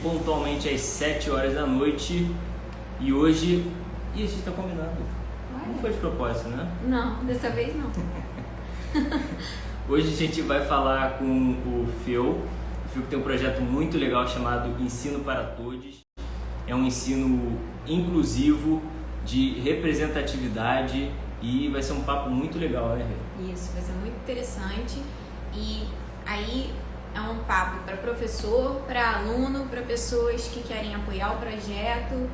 pontualmente às 7 horas da noite. E hoje... Ih, a gente tá combinando. Não foi de propósito, né? Não, dessa vez não. Hoje a gente vai falar com o Phil. O Phil tem um projeto muito legal chamado Ensino para Todos. É um ensino inclusivo, de representatividade, e vai ser um papo muito legal, né, Rê? Isso, vai ser muito interessante. E aí é um papo para professor, para aluno, para pessoas que querem apoiar o projeto,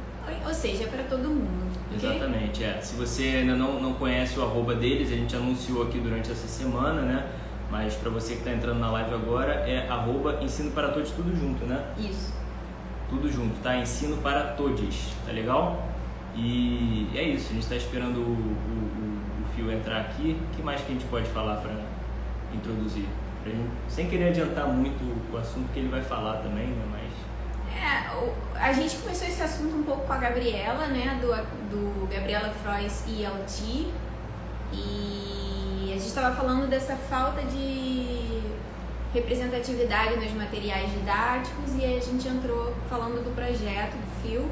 ou seja, para todo mundo. Okay? Exatamente, Se você ainda não conhece o @ deles, a gente anunciou aqui durante essa semana, né? Mas para você que está entrando na live agora, é @Ensino para Todos, tudo junto, né? Isso. Tudo junto, tá? Ensino para Todos, tá legal? E é isso, a gente está esperando o Phil entrar aqui. O que mais que a gente pode falar para introduzir? Sem querer adiantar muito o assunto que ele vai falar também, né? Mas... a gente começou esse assunto um pouco com a Gabriela, né? Do Gabriela Frois ELT. E a gente estava falando dessa falta de representatividade nos materiais didáticos, e aí a gente entrou falando do projeto do Phil,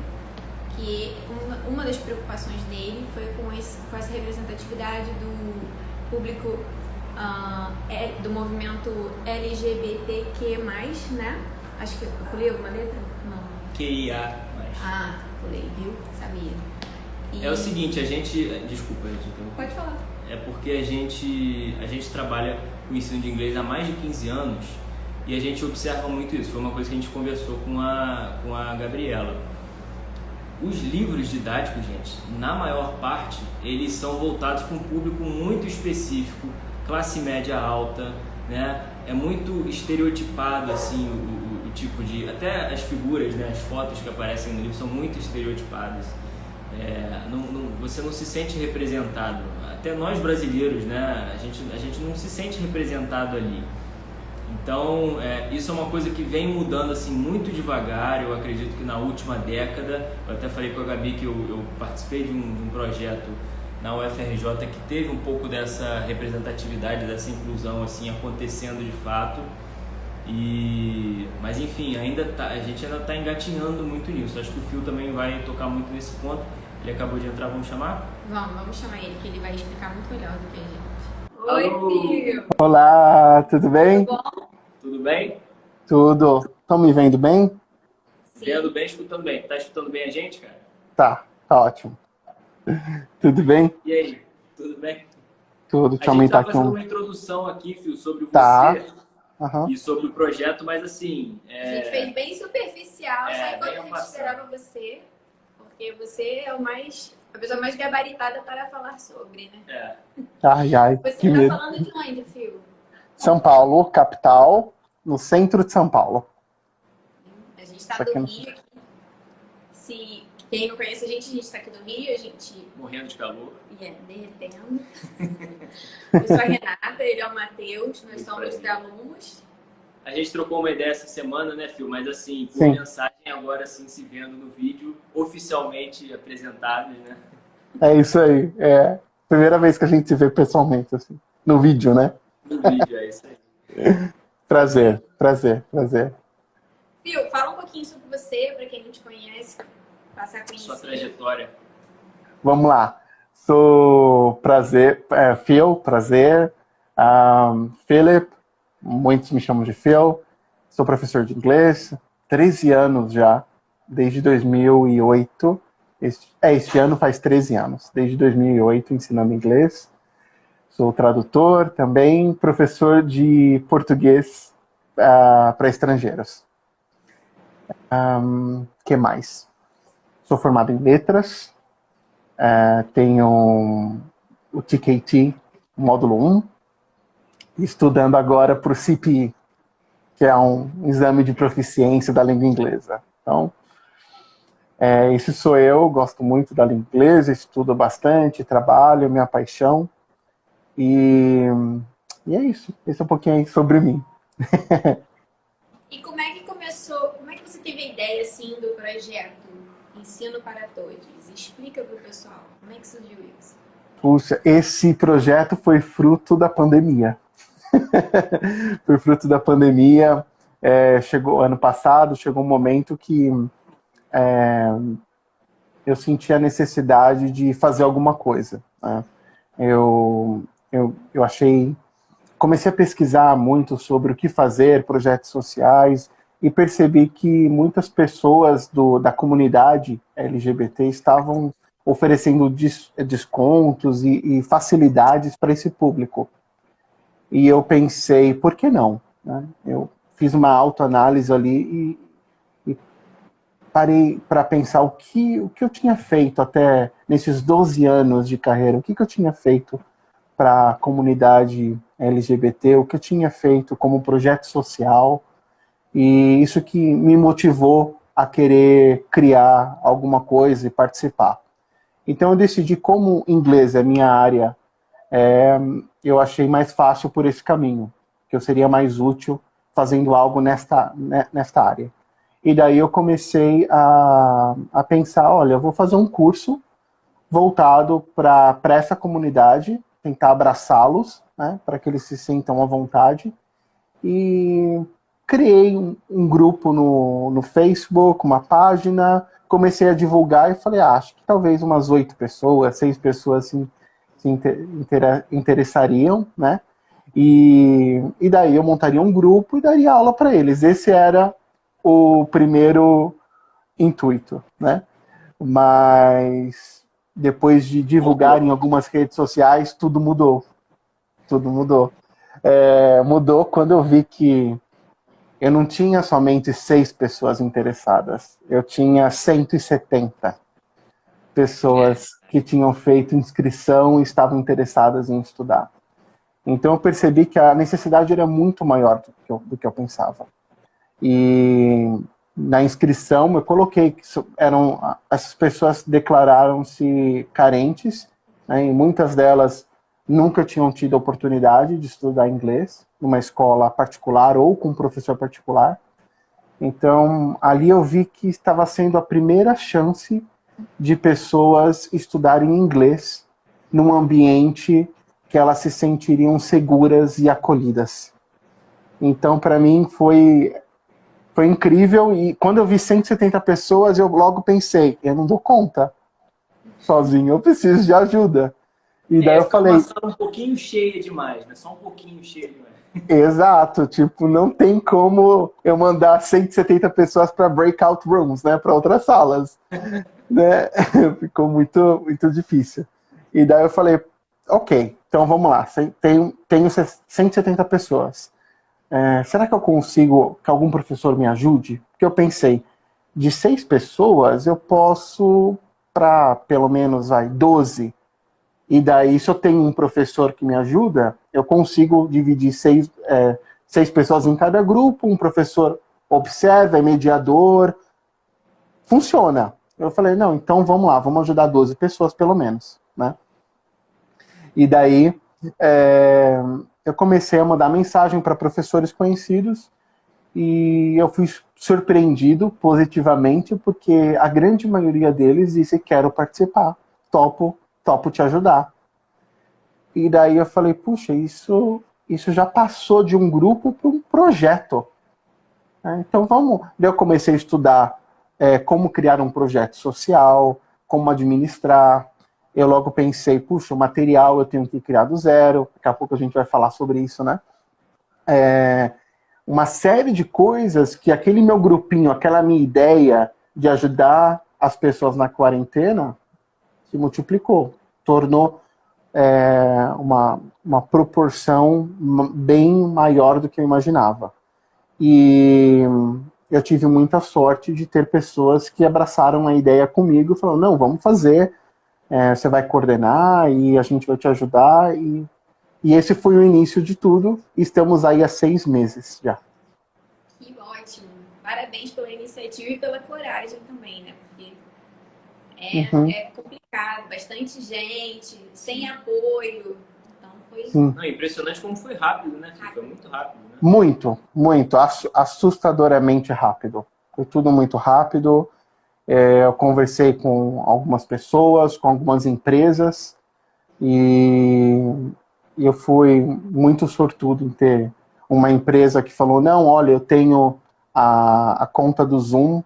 que uma das preocupações dele foi com essa representatividade do público do movimento LGBTQ+, né? Acho que eu pulei alguma letra? Não. QIA+. Pulei, viu? Sabia. É o seguinte, a gente... Desculpa, pode falar. É porque a gente trabalha com o ensino de inglês há mais de 15 anos e a gente observa muito isso. Foi uma coisa que a gente conversou com a Gabriela. Os livros didáticos, gente, na maior parte, eles são voltados para um público muito específico, classe média alta, né? É muito estereotipado, assim, o tipo de... Até as figuras, né? As fotos que aparecem no livro são muito estereotipadas. Você não se sente representado. Até nós brasileiros, né? A gente não se sente representado ali. Então, isso é uma coisa que vem mudando assim muito devagar. Eu acredito que na última década, eu até falei com a Gabi que eu participei de um projeto na UFRJ que teve um pouco dessa representatividade, dessa inclusão assim acontecendo de fato. Mas enfim, a gente ainda está engatinhando muito nisso. Acho que o Phil também vai tocar muito nesse ponto. Ele acabou de entrar, vamos chamar? Vamos chamar ele, que ele vai explicar muito melhor do que a gente. Alô. Oi, Phil! Olá, tudo bem? Tudo bom? Tudo bem? Tudo. Estão me vendo bem? Sim. Vendo bem, escutando bem. Tá escutando bem a gente, cara? Tá ótimo. Tudo bem? E aí, tudo bem? Tudo, deixa eu aumentar aqui A gente tá fazendo uma introdução aqui, Phil, sobre você e sobre o projeto, mas assim... A gente fez bem superficial, só enquanto a gente passado. esperava você, porque você é a pessoa mais gabaritada para falar sobre, né? Ai, Você que tá medo. falando de onde, Phil? São Paulo, capital, no centro de São Paulo. A gente tá do Rio aqui. Se quem não conhece a gente tá aqui do Rio, a gente... Morrendo de calor. Derretendo. Eu sou a Renata, ele é o Matheus, nós somos alunos. A gente trocou uma ideia essa semana, né, Phil? Mas assim, por Sim. mensagem, agora sim se vendo no vídeo, oficialmente apresentados, né? É isso aí. É a primeira vez que a gente se vê pessoalmente, assim. No vídeo, né? No vídeo, é isso aí. Prazer. Phil, fala um pouquinho sobre você, para quem não te conhece, passar a conhecer. Sua trajetória. Vamos lá. Sou Phil, prazer. Philip, muitos me chamam de Phil. Sou professor de inglês, 13 anos já, desde 2008. Este ano faz 13 anos, desde 2008 ensinando inglês. Sou tradutor também, professor de português para estrangeiros. Que mais? Sou formado em letras, tenho o TKT, módulo 1, estudando agora para o CPE, que é um exame de proficiência da língua inglesa. Então, esse sou eu, gosto muito da língua inglesa, estudo bastante, trabalho, minha paixão. E é isso. Esse é um pouquinho aí sobre mim. E como é que começou, como é que você teve a ideia assim do projeto Ensino para Todos? Explica para o pessoal, como é que surgiu isso? Puxa, esse projeto foi fruto da pandemia. Foi fruto da pandemia. chegou ano passado, chegou um momento que eu senti a necessidade de fazer alguma coisa, né? Eu comecei a pesquisar muito sobre o que fazer, projetos sociais, e percebi que muitas pessoas da comunidade LGBT estavam oferecendo descontos e facilidades para esse público. E eu pensei, por que não? Né? Eu fiz uma autoanálise ali e parei para pensar o que eu tinha feito até nesses 12 anos de carreira, o que eu tinha feito para a comunidade LGBT, o que eu tinha feito como projeto social, e isso que me motivou a querer criar alguma coisa e participar. Então eu decidi, como inglês é minha área, eu achei mais fácil por esse caminho, que eu seria mais útil fazendo algo nesta área. E daí eu comecei a pensar, olha, eu vou fazer um curso voltado para essa comunidade, tentar abraçá-los, né, para que eles se sintam à vontade. E criei um grupo no Facebook, uma página, comecei a divulgar e falei, acho que talvez umas 8 pessoas, 6 pessoas se interessariam, né? E daí eu montaria um grupo e daria aula para eles. Esse era o primeiro intuito, né? Mas depois de divulgar em algumas redes sociais, tudo mudou. Tudo mudou. Mudou quando eu vi que eu não tinha somente 6 pessoas interessadas. Eu tinha 170 pessoas que tinham feito inscrição e estavam interessadas em estudar. Então eu percebi que a necessidade era muito maior do que eu pensava. E na inscrição eu coloquei que essas pessoas declararam-se carentes, né, e muitas delas nunca tinham tido a oportunidade de estudar inglês numa escola particular ou com um professor particular. Então ali eu vi que estava sendo a primeira chance de pessoas estudarem inglês num ambiente que elas se sentiriam seguras e acolhidas. Então para mim foi incrível, e quando eu vi 170 pessoas, eu logo pensei, eu não dou conta sozinho, eu preciso de ajuda. E daí eu falei... um pouquinho cheia demais, né? Só um pouquinho cheia demais. Exato, tipo, não tem como eu mandar 170 pessoas para breakout rooms, né? Para outras salas. Né? Ficou muito, muito difícil. E daí eu falei, ok, então vamos lá, tenho 170 pessoas. Será que eu consigo que algum professor me ajude? Porque eu pensei, de 6 pessoas eu posso para pelo menos 12. E daí, se eu tenho um professor que me ajuda, eu consigo dividir 6 pessoas em cada grupo, um professor observa, é mediador. Funciona. Eu falei, não, então vamos lá, vamos ajudar 12 pessoas pelo menos, né? E daí... eu comecei a mandar mensagem para professores conhecidos e eu fui surpreendido positivamente porque a grande maioria deles disse, quero participar, topo te ajudar. E daí eu falei, puxa, isso já passou de um grupo para um projeto. Então vamos... Daí eu comecei a estudar como criar um projeto social, como administrar. Eu logo pensei, puxa, o material eu tenho que criar do zero. Daqui a pouco a gente vai falar sobre isso, né? Uma série de coisas que aquele meu grupinho, aquela minha ideia de ajudar as pessoas na quarentena se multiplicou. Tornou uma proporção bem maior do que eu imaginava. E eu tive muita sorte de ter pessoas que abraçaram a ideia comigo e falaram, não, vamos fazer... você vai coordenar e a gente vai te ajudar. E esse foi o início de tudo. Estamos aí há 6 meses já. Que ótimo. Parabéns pela iniciativa e pela coragem também, né? Porque é complicado. Bastante gente, sem apoio. Então foi... Não, impressionante como foi rápido, né? Foi muito rápido, né? Muito, muito. Assustadoramente rápido. Foi tudo muito rápido. Eu conversei com algumas pessoas, com algumas empresas, e eu fui muito sortudo em ter uma empresa que falou, não, olha, eu tenho a conta do Zoom,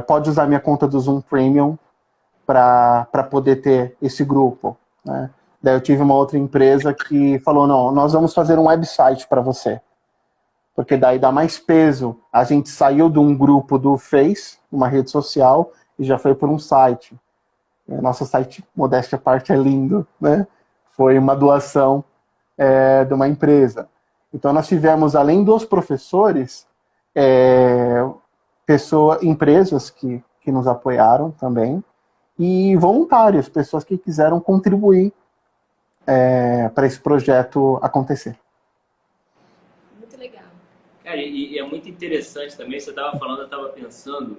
pode usar minha conta do Zoom Premium para poder ter esse grupo, né? Daí eu tive uma outra empresa que falou, não, nós vamos fazer um website para você. Porque daí dá mais peso. A gente saiu de um grupo do Face, uma rede social, e já foi por um site. Nosso site, modéstia à parte, é lindo, né? Foi uma doação de uma empresa. Então nós tivemos, além dos professores, empresas que nos apoiaram também, e voluntários, pessoas que quiseram contribuir para esse projeto acontecer. Muito legal. Cara, e é muito interessante também, você estava falando, eu estava pensando,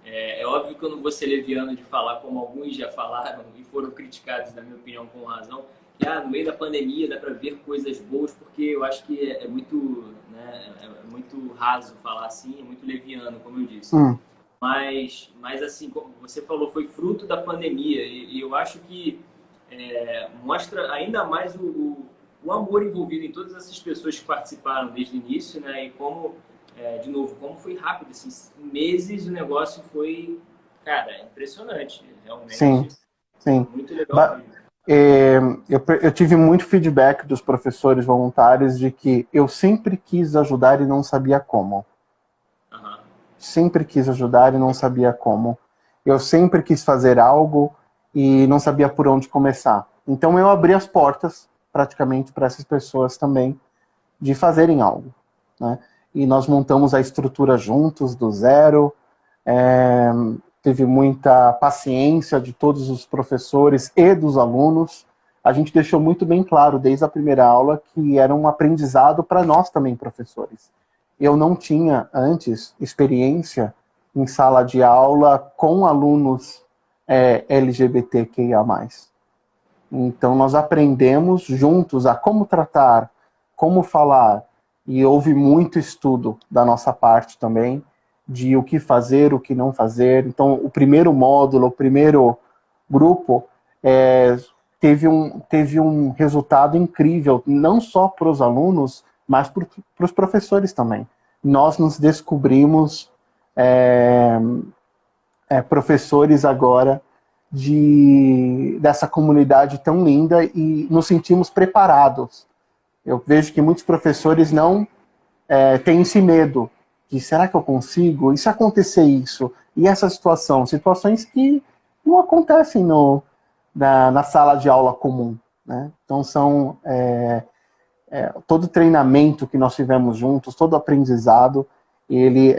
é óbvio que eu não vou ser leviano de falar como alguns já falaram e foram criticados, na minha opinião, com razão, que no meio da pandemia dá para ver coisas boas, porque eu acho que é muito, né, é muito raso falar assim, é muito leviano, como eu disse. Mas assim, como você falou, foi fruto da pandemia, e eu acho que mostra ainda mais o amor envolvido em todas essas pessoas que participaram desde o início, né? E como, de novo, como foi rápido, assim, em meses o negócio foi, cara, impressionante, realmente. Sim. Muito legal. Eu tive muito feedback dos professores voluntários de que eu sempre quis ajudar e não sabia como. Sempre quis ajudar e não sabia como. Eu sempre quis fazer algo e não sabia por onde começar. Então eu abri as portas, praticamente, para essas pessoas também, de fazerem algo, né? E nós montamos a estrutura juntos, do zero. Teve muita paciência de todos os professores e dos alunos. A gente deixou muito bem claro, desde a primeira aula, que era um aprendizado para nós também, professores. Eu não tinha, antes, experiência em sala de aula com alunos LGBTQIA+. Então, nós aprendemos juntos a como tratar, como falar, e houve muito estudo da nossa parte também, de o que fazer, o que não fazer. Então, o primeiro módulo, o primeiro grupo, teve um resultado incrível, não só para os alunos, mas para os professores também. Nós nos descobrimos professores agora dessa comunidade tão linda e nos sentimos preparados. Eu vejo que muitos professores não têm esse medo de será que eu consigo? E se acontecer isso? E essa situação? Situações que não acontecem na sala de aula comum, né? Então são todo o treinamento que nós tivemos juntos, todo o aprendizado, ele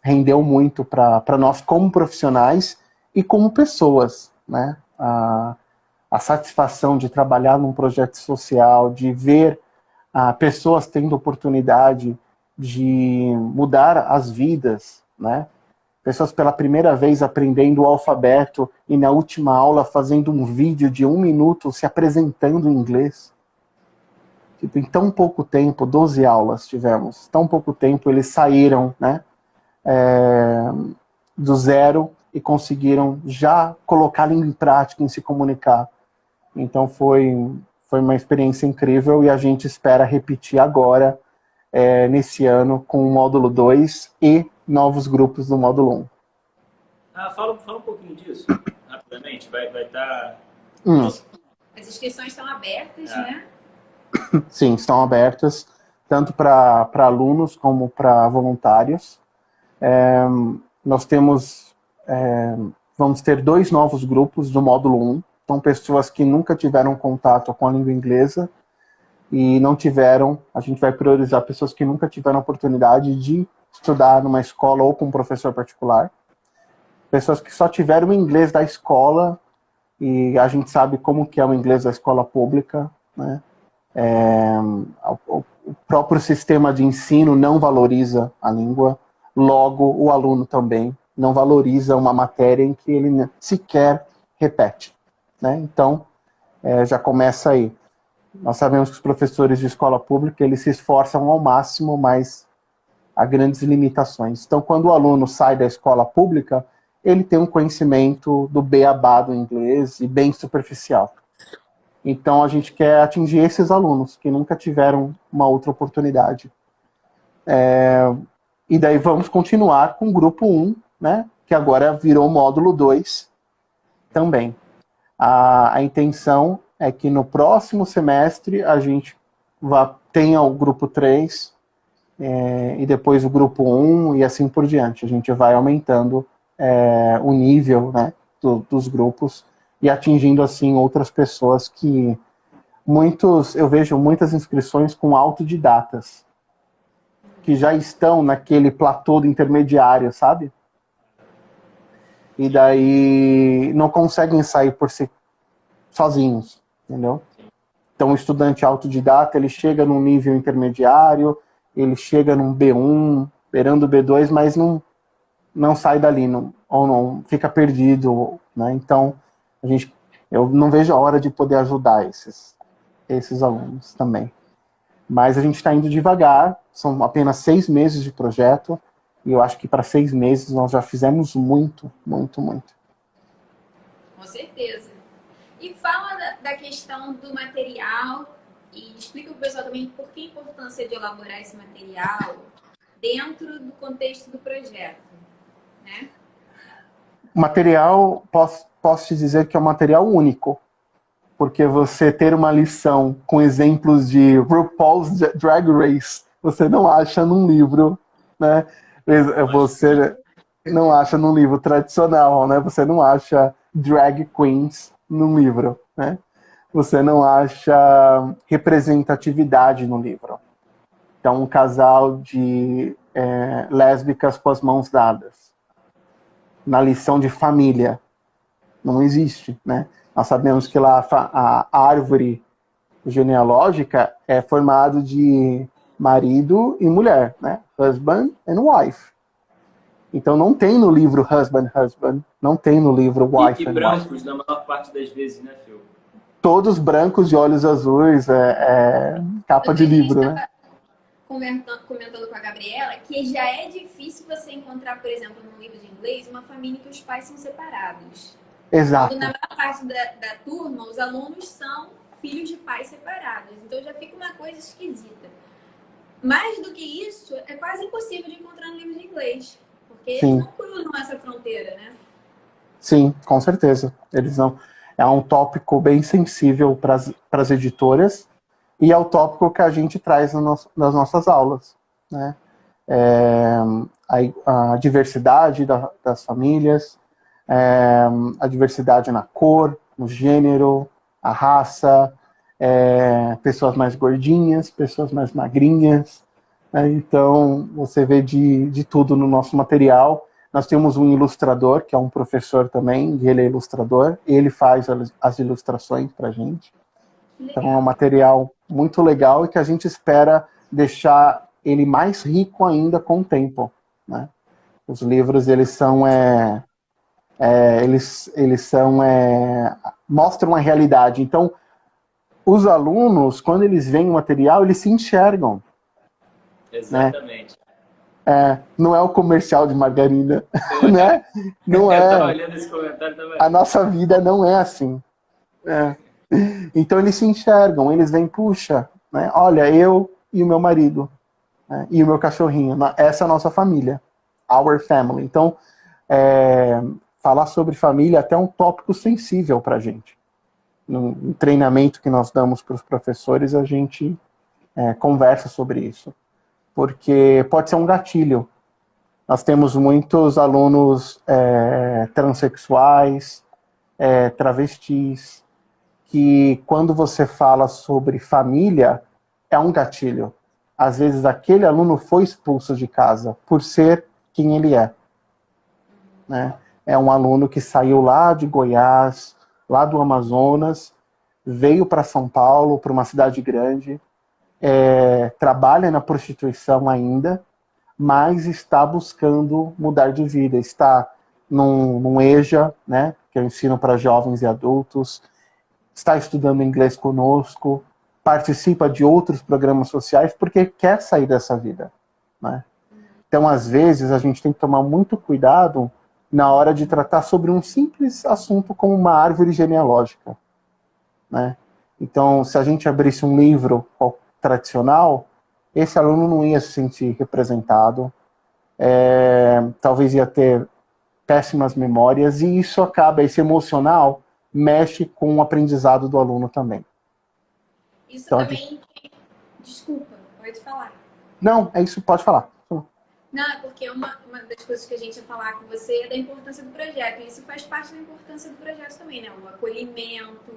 rendeu muito para nós como profissionais e como pessoas, né? A satisfação de trabalhar num projeto social, de ver pessoas tendo oportunidade de mudar as vidas, né? Pessoas pela primeira vez aprendendo o alfabeto e na última aula fazendo um vídeo de 1 minuto se apresentando em inglês. Tipo, em tão pouco tempo, 12 aulas tivemos, tão pouco tempo eles saíram, né, do zero e conseguiram já colocar a língua em prática, em se comunicar. Então foi uma experiência incrível e a gente espera repetir agora, nesse ano, com o módulo 2 e novos grupos do módulo 1. Fala um pouquinho disso, rapidamente, vai estar... As inscrições estão abertas, né? Sim, estão abertas, tanto para alunos como para voluntários. Nós vamos ter 2 novos grupos do módulo 1. São pessoas que nunca tiveram contato com a língua inglesa e não tiveram, a gente vai priorizar pessoas que nunca tiveram oportunidade de estudar numa escola ou com um professor particular. Pessoas que só tiveram o inglês da escola e a gente sabe como que é o inglês da escola pública, né? O próprio sistema de ensino não valoriza a língua, logo o aluno também não valoriza uma matéria em que ele sequer repete, né? Então, já começa aí. Nós sabemos que os professores de escola pública, eles se esforçam ao máximo, mas há grandes limitações. Então, quando o aluno sai da escola pública, ele tem um conhecimento do beabá do inglês e bem superficial. Então, a gente quer atingir esses alunos que nunca tiveram uma outra oportunidade. E daí vamos continuar com o grupo 1, né, que agora virou módulo 2 também. A intenção é que no próximo semestre a gente tenha o grupo 3 e depois o grupo 1 e assim por diante. A gente vai aumentando o nível, né, dos grupos e atingindo assim outras pessoas que eu vejo muitas inscrições com autodidatas que já estão naquele platô do intermediário, sabe? E daí não conseguem sair por si sozinhos, entendeu? Então o estudante autodidata, ele chega num nível intermediário, ele chega num B1, beirando o B2, mas não sai dali, ou não fica perdido, né? Então, eu não vejo a hora de poder ajudar esses alunos também. Mas a gente está indo devagar, são apenas 6 meses de projeto, e eu acho que para 6 meses nós já fizemos muito, muito, muito. Com certeza. E fala da questão do material e explica para o pessoal também por que a importância de elaborar esse material dentro do contexto do projeto, né? O material, posso te dizer que é um material único, porque você ter uma lição com exemplos de RuPaul's Drag Race, você não acha num livro, né? Você não acha num livro tradicional, né? Você não acha drag queens num livro, né? Você não acha representatividade no livro. Então, um casal de lésbicas com as mãos dadas. Na lição de família. Não existe, né? Nós sabemos que lá a árvore genealógica é formada de marido e mulher, né? Husband and wife. Então não tem no livro husband, não tem no livro wife and brancos, wife. na maior parte das vezes, né, Phil? Todos brancos de olhos azuis, capa de livro, né? Comentando com a Gabriela que já é difícil você encontrar, por exemplo, num livro de inglês, uma família que os pais são separados. Exato. Quando na maior parte da turma, os alunos são filhos de pais separados. Então já fica uma coisa esquisita. Mais do que isso, é quase impossível de encontrar no livro de inglês. Porque Sim. eles não cruzam essa fronteira, né? Sim, com certeza. Eles não. É um tópico bem sensível para as editoras e é o tópico que a gente traz nas nossas aulas, né? A diversidade das famílias, a diversidade na cor, no gênero, a raça, pessoas mais gordinhas, pessoas mais magrinhas. Então, você vê de tudo no nosso material. Nós temos um ilustrador, que é um professor também, e ele é ilustrador, e ele faz as ilustrações para a gente. Então, é um material muito legal e que a gente espera deixar ele mais rico ainda com o tempo, né? Os livros, eles são... mostram a realidade. Então, os alunos, quando eles veem o material, eles se enxergam. Exatamente. Né? Não é o comercial de margarina, né? Não é. Eu tava olhando esse comentário também. A nossa vida não é assim. Então, eles se enxergam, eles veem, puxa, né? Olha, eu e o meu marido, né? E o meu cachorrinho. Essa é a nossa família. Our family. Então, falar sobre família é até um tópico sensível para a gente. No treinamento que nós damos para os professores, a gente conversa sobre isso. Porque pode ser um gatilho. Nós temos muitos alunos transexuais, travestis, que quando você fala sobre família, é um gatilho. Às vezes aquele aluno foi expulso de casa por ser quem ele é. Né? É um aluno que saiu lá de Goiás, lá do Amazonas, veio para São Paulo, para uma cidade grande, trabalha na prostituição ainda, mas está buscando mudar de vida. Está num EJA, né, que é o ensino para jovens e adultos, está estudando inglês conosco, participa de outros programas sociais porque quer sair dessa vida. Né? Então, às vezes, a gente tem que tomar muito cuidado na hora de tratar sobre um simples assunto como uma árvore genealógica. Né? Então, se a gente abrisse um livro tradicional, esse aluno não ia se sentir representado, talvez ia ter péssimas memórias, e isso acaba, esse emocional, mexe com o aprendizado do aluno também. Isso então, também... Desculpa, pode falar. Não, é isso, pode falar. Não, é porque uma das coisas que a gente ia falar com você é da importância do projeto. E isso faz parte da importância do projeto também, né? O acolhimento,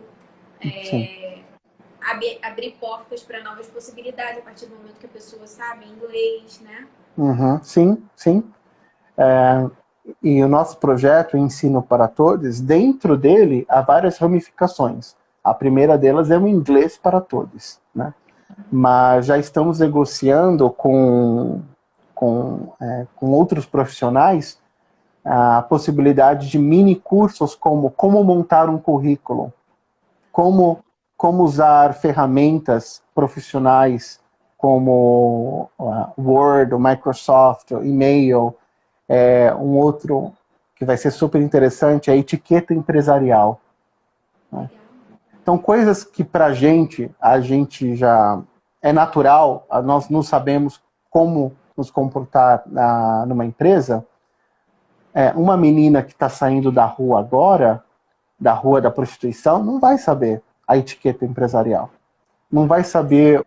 abrir portas para novas possibilidades a partir do momento que a pessoa sabe inglês, né? Uhum, sim, sim. E o nosso projeto Ensino para Todos, dentro dele há várias ramificações. A primeira delas é o inglês para todos, né? Mas já estamos negociando com outros profissionais a possibilidade de mini cursos como montar um currículo, como usar ferramentas profissionais como Word, Microsoft, e-mail. Um outro que vai ser super interessante é a etiqueta empresarial, né? Então, coisas que para a gente já é natural, nós não sabemos como nos comportar numa empresa. Uma menina que está saindo da rua agora, da rua da prostituição, não vai saber a etiqueta empresarial. Não vai saber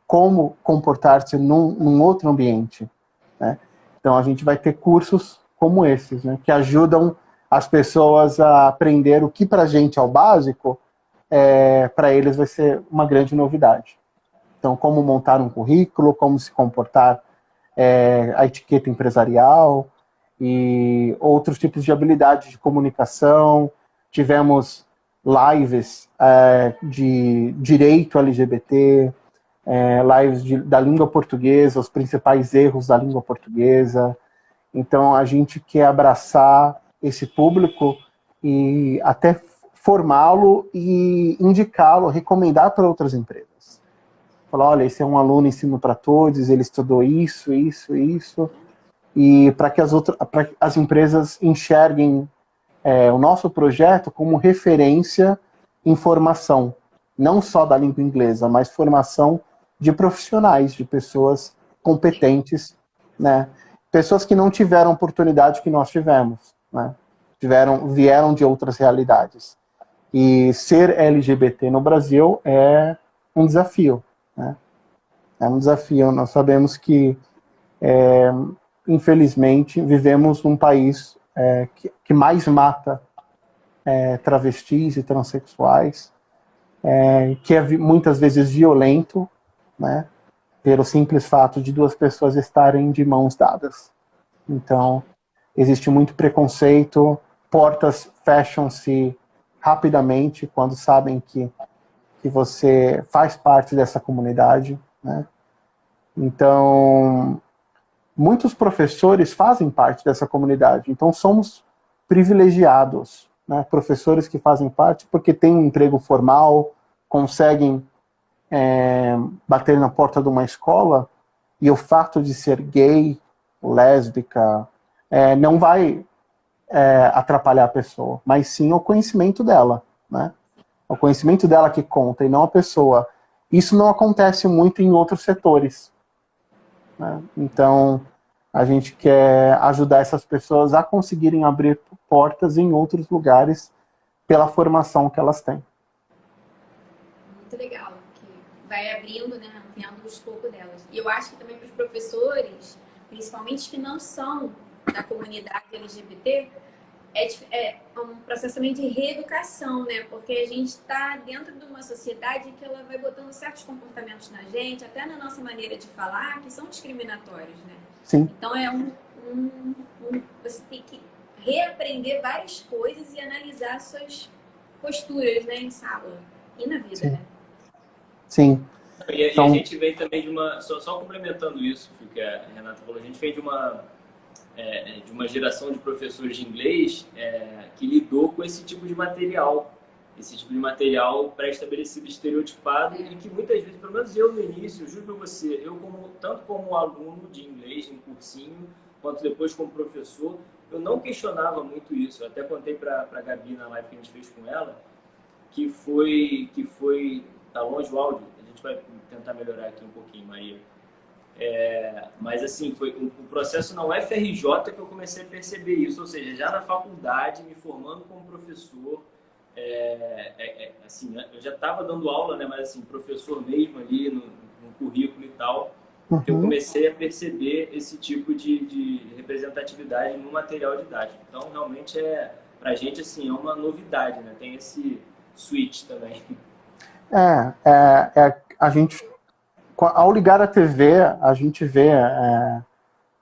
como comportar-se num outro ambiente, né? Então, a gente vai ter cursos como esses, né, que ajudam as pessoas a aprender o que para a gente é o básico, para eles vai ser uma grande novidade. Então, como montar um currículo, como se comportar, a etiqueta empresarial e outros tipos de habilidades de comunicação. Tivemos lives de direito LGBT, lives da língua portuguesa, os principais erros da língua portuguesa. Então, a gente quer abraçar esse público e até formá-lo e indicá-lo, recomendar para outras empresas. Falar, olha, esse é um aluno Ensino para Todos, ele estudou isso, isso, isso. E para que as empresas enxerguem o nosso projeto como referência em formação, não só da língua inglesa, mas formação de profissionais, de pessoas competentes, né? Pessoas que não tiveram oportunidade que nós tivemos, né? Vieram de outras realidades. E ser LGBT no Brasil é um desafio, né? É um desafio. Nós sabemos que, infelizmente, vivemos num país que mais mata travestis e transexuais, que é muitas vezes violento, né? Pelo simples fato de duas pessoas estarem de mãos dadas. Então, existe muito preconceito, portas fecham-se rapidamente quando sabem que você faz parte dessa comunidade, né? Então, muitos professores fazem parte dessa comunidade, então somos privilegiados, né? Professores que fazem parte porque têm um emprego formal, conseguem bater na porta de uma escola, e o fato de ser gay, lésbica, não vai atrapalhar a pessoa, mas sim o conhecimento dela, né? O conhecimento dela que conta, e não a pessoa. Isso não acontece muito em outros setores, né? Então, a gente quer ajudar essas pessoas a conseguirem abrir portas em outros lugares pela formação que elas têm. Muito legal, que vai abrindo, né, ampliando o escopo delas. E eu acho que também para os professores, principalmente que não são da comunidade LGBT, é um processo também de reeducação, né? Porque a gente está dentro de uma sociedade que ela vai botando certos comportamentos na gente, até na nossa maneira de falar, que são discriminatórios, né? Sim. Então você tem que reaprender várias coisas e analisar suas posturas, né, em sala e na vida, Sim. Né? Sim. E a gente vem também de uma... Só complementando isso, que a Renata falou, a gente vem de uma geração de professores de inglês que lidou com esse tipo de material. Esse tipo de material pré-estabelecido, estereotipado, e que muitas vezes, pelo menos eu no início, juro pra você, tanto como aluno de inglês em cursinho, quanto depois como professor, eu não questionava muito isso. Eu até contei pra Gabi na live que a gente fez com ela, que foi Tá longe o áudio? A gente vai tentar melhorar aqui um pouquinho, Maria. Mas assim, foi o processo na UFRJ que eu comecei a perceber isso, ou seja, já na faculdade, me formando como professor, assim, eu já estava dando aula, né, mas assim, professor mesmo ali no currículo e tal, que eu comecei a perceber esse tipo de representatividade no material didático. Então, realmente, pra gente, assim, é uma novidade, né, tem esse switch também. A gente, ao ligar a TV, a gente vê,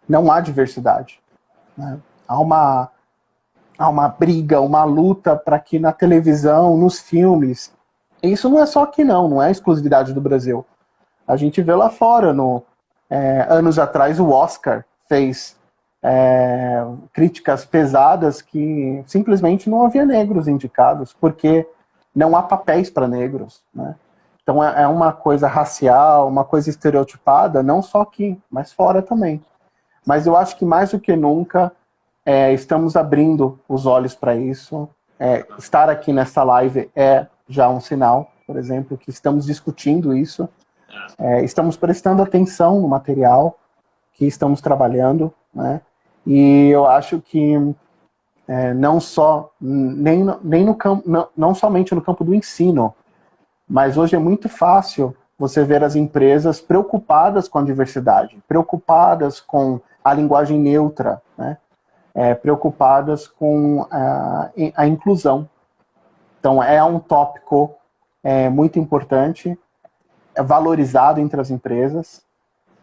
não há diversidade, né? Há uma briga, uma luta para que na televisão, nos filmes, e isso não é só aqui não é exclusividade do Brasil. A gente vê lá fora, anos atrás o Oscar fez críticas pesadas que simplesmente não havia negros indicados, porque não há papéis para negros, né? Então é uma coisa racial, uma coisa estereotipada, não só aqui, mas fora também. Mas eu acho que mais do que nunca estamos abrindo os olhos para isso. Estar aqui nessa live é já um sinal, por exemplo, que estamos discutindo isso. Estamos prestando atenção no material que estamos trabalhando, né? E eu acho que não somente no campo do ensino, mas hoje é muito fácil você ver as empresas preocupadas com a diversidade, preocupadas com a linguagem neutra, né? Preocupadas com a inclusão. Então, é um tópico muito importante, é valorizado entre as empresas,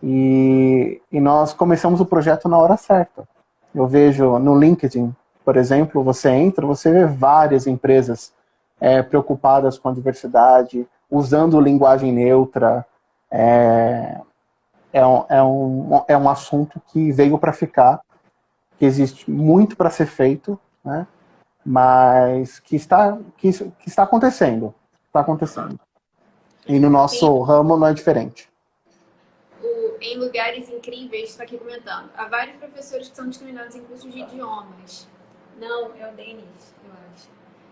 e nós começamos o projeto na hora certa. Eu vejo no LinkedIn, por exemplo, você entra, você vê várias empresas preocupadas com a diversidade, usando linguagem neutra. É um assunto que veio para ficar, que existe muito para ser feito, né? Mas que está acontecendo. Está acontecendo. E no nosso ramo não é diferente. Em lugares incríveis, estou aqui comentando. Há vários professores que são discriminados em cursos de idiomas. Não, é o Denis, eu acho.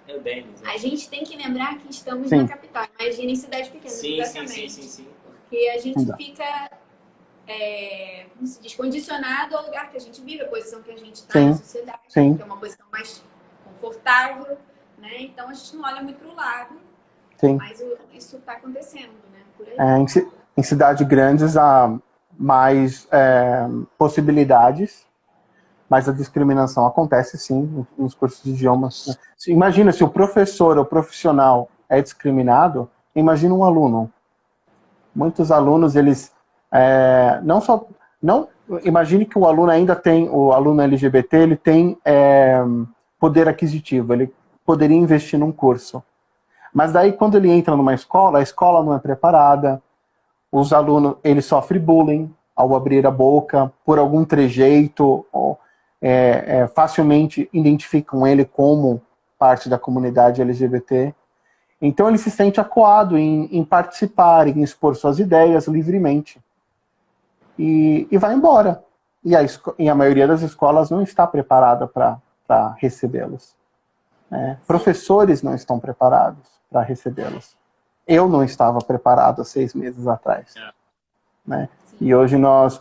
É o Denis. A gente tem que lembrar que estamos na capital. Imagina em cidades pequenas, exatamente. Sim. Porque a gente fica, como se diz, condicionado ao lugar que a gente vive, a posição que a gente está na sociedade, que é uma posição mais confortável, né? Então a gente não olha muito para o lado, mas isso está acontecendo, né? Por aí. Em cidades grandes há mais possibilidades, mas a discriminação acontece sim nos cursos de idiomas, né? Imagina, se o professor ou profissional é discriminado, imagina um aluno. Muitos alunos, eles imagine que o aluno ainda tem, o aluno LGBT, ele tem poder aquisitivo, ele poderia investir num curso. Mas daí, quando ele entra numa escola, a escola não é preparada, os alunos, ele sofre bullying ao abrir a boca, por algum trejeito, ou, facilmente identificam ele como parte da comunidade LGBT. Então ele se sente acuado em participar, em expor suas ideias livremente. E vai embora. E a maioria das escolas não está preparada para recebê-los. Professores não estão preparados para recebê-los. Eu não estava preparado há 6 meses atrás. Né? E hoje nós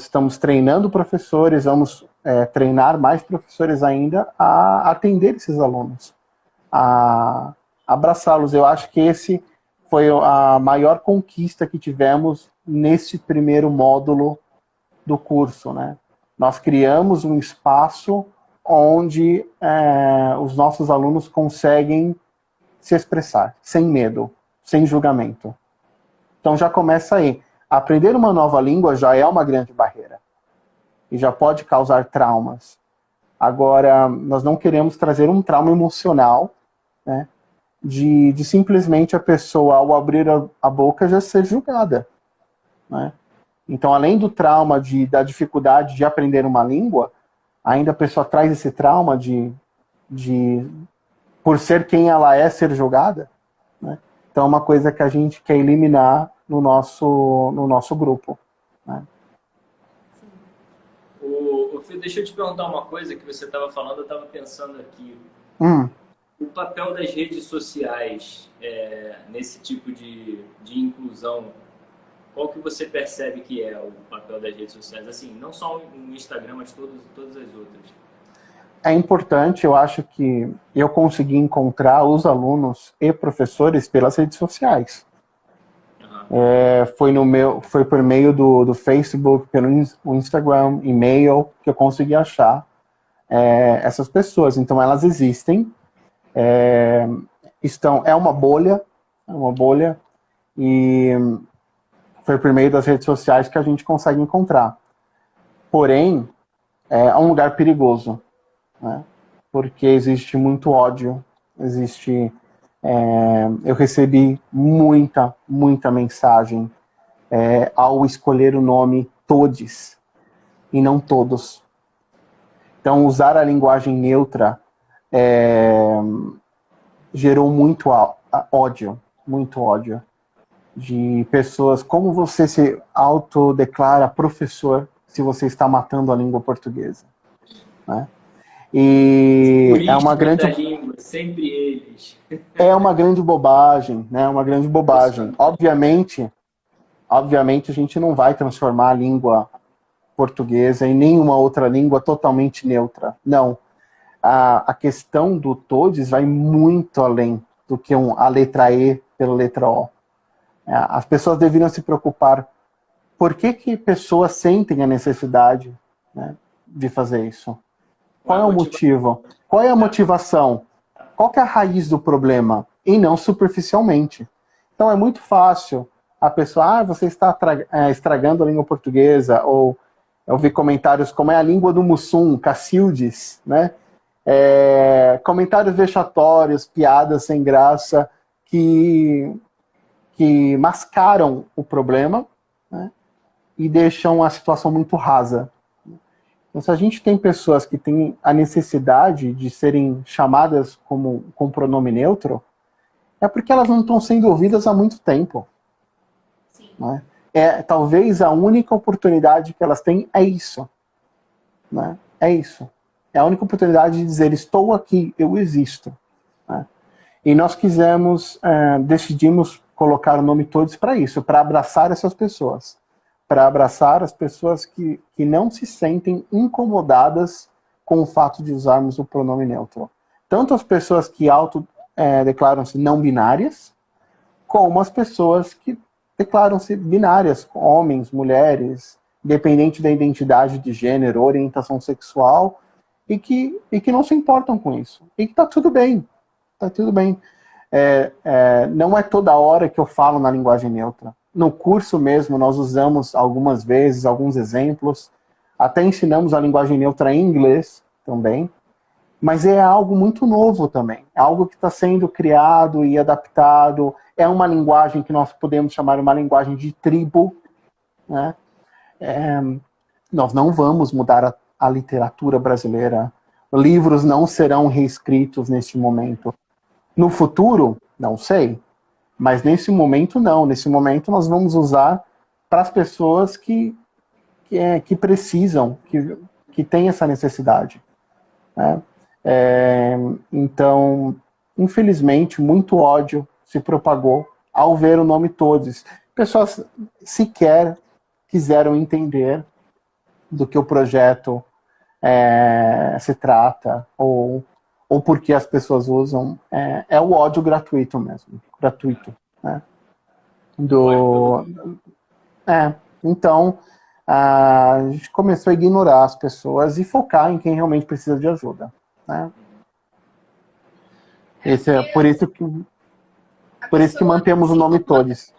estamos treinando professores, vamos treinar mais professores ainda a atender esses alunos, a abraçá-los. Eu acho que esse foi a maior conquista que tivemos nesse primeiro módulo do curso, né? Nós criamos um espaço onde os nossos alunos conseguem se expressar, sem medo, sem julgamento. Então já começa aí. Aprender uma nova língua já é uma grande barreira. E já pode causar traumas. Agora, nós não queremos trazer um trauma emocional, né? De simplesmente a pessoa, ao abrir a boca, já ser julgada, né? Então, além do trauma da dificuldade de aprender uma língua, ainda a pessoa traz esse trauma de por ser quem ela é, ser julgada, né? Então, é uma coisa que a gente quer eliminar no nosso grupo, né? Fio, deixa eu te perguntar uma coisa que você estava falando, eu estava pensando aqui. O papel das redes sociais nesse tipo de inclusão, qual que você percebe que é o papel das redes sociais? Assim, não só no Instagram, mas todas as outras. É importante, eu acho que eu consegui encontrar os alunos e professores pelas redes sociais. Foi por meio do Facebook, pelo Instagram, e-mail, que eu consegui achar essas pessoas. Então, elas existem. É uma bolha, e foi por meio das redes sociais que a gente consegue encontrar. Porém, é um lugar perigoso, né? Porque existe muito ódio, eu recebi muita mensagem ao escolher o nome todes e não todos. Então, usar a linguagem neutra gerou muito ódio de pessoas. Como você se autodeclara professor se você está matando a língua portuguesa, né? E é uma grande da língua, sempre eles. É uma grande bobagem, né? Uma grande bobagem. Obviamente a gente não vai transformar a língua portuguesa em nenhuma outra língua totalmente neutra. Não. A questão do todes vai muito além do que a letra E pela letra O. As pessoas deveriam se preocupar por que pessoas sentem a necessidade, né, de fazer isso. Qual é o motivo? Qual é a motivação? Qual que é a raiz do problema? E não superficialmente. Então é muito fácil a pessoa, você está estragando a língua portuguesa, ou eu vi comentários como é a língua do Mussum, Cacildes, né? Comentários vexatórios, piadas sem graça, que mascaram o problema, né? E deixam a situação muito rasa. Então, se a gente tem pessoas que têm a necessidade de serem chamadas com pronome neutro, é porque elas não estão sendo ouvidas há muito tempo. Sim. Né? Talvez a única oportunidade que elas têm é isso. Né? É isso. É a única oportunidade de dizer, estou aqui, eu existo. Né? E nós decidimos colocar o nome todos para isso, para abraçar essas pessoas. Para abraçar as pessoas que não se sentem incomodadas com o fato de usarmos o pronome neutro. Tanto as pessoas que declaram-se não binárias, como as pessoas que declaram-se binárias, homens, mulheres, independente da identidade de gênero, orientação sexual, e que não se importam com isso. E que está tudo bem. Está tudo bem. Não é toda hora que eu falo na linguagem neutra. No curso mesmo, nós usamos algumas vezes, alguns exemplos. Até ensinamos a linguagem neutra em inglês também. Mas é algo muito novo também. É algo que está sendo criado e adaptado. É uma linguagem que nós podemos chamar uma linguagem de tribo. Né? Nós não vamos mudar a literatura brasileira. Livros não serão reescritos neste momento. No futuro, não sei. Mas nesse momento, não. Nesse momento, nós vamos usar para as pessoas que precisam, que têm essa necessidade. Né? Então, infelizmente, muito ódio se propagou ao ver o nome todos. Pessoas sequer quiseram entender do que o projeto se trata, ou por que as pessoas usam. É o ódio gratuito mesmo. Gratuito. Né? Então, a gente começou a ignorar as pessoas e focar em quem realmente precisa de ajuda. Né? Por isso que mantemos o nome todos.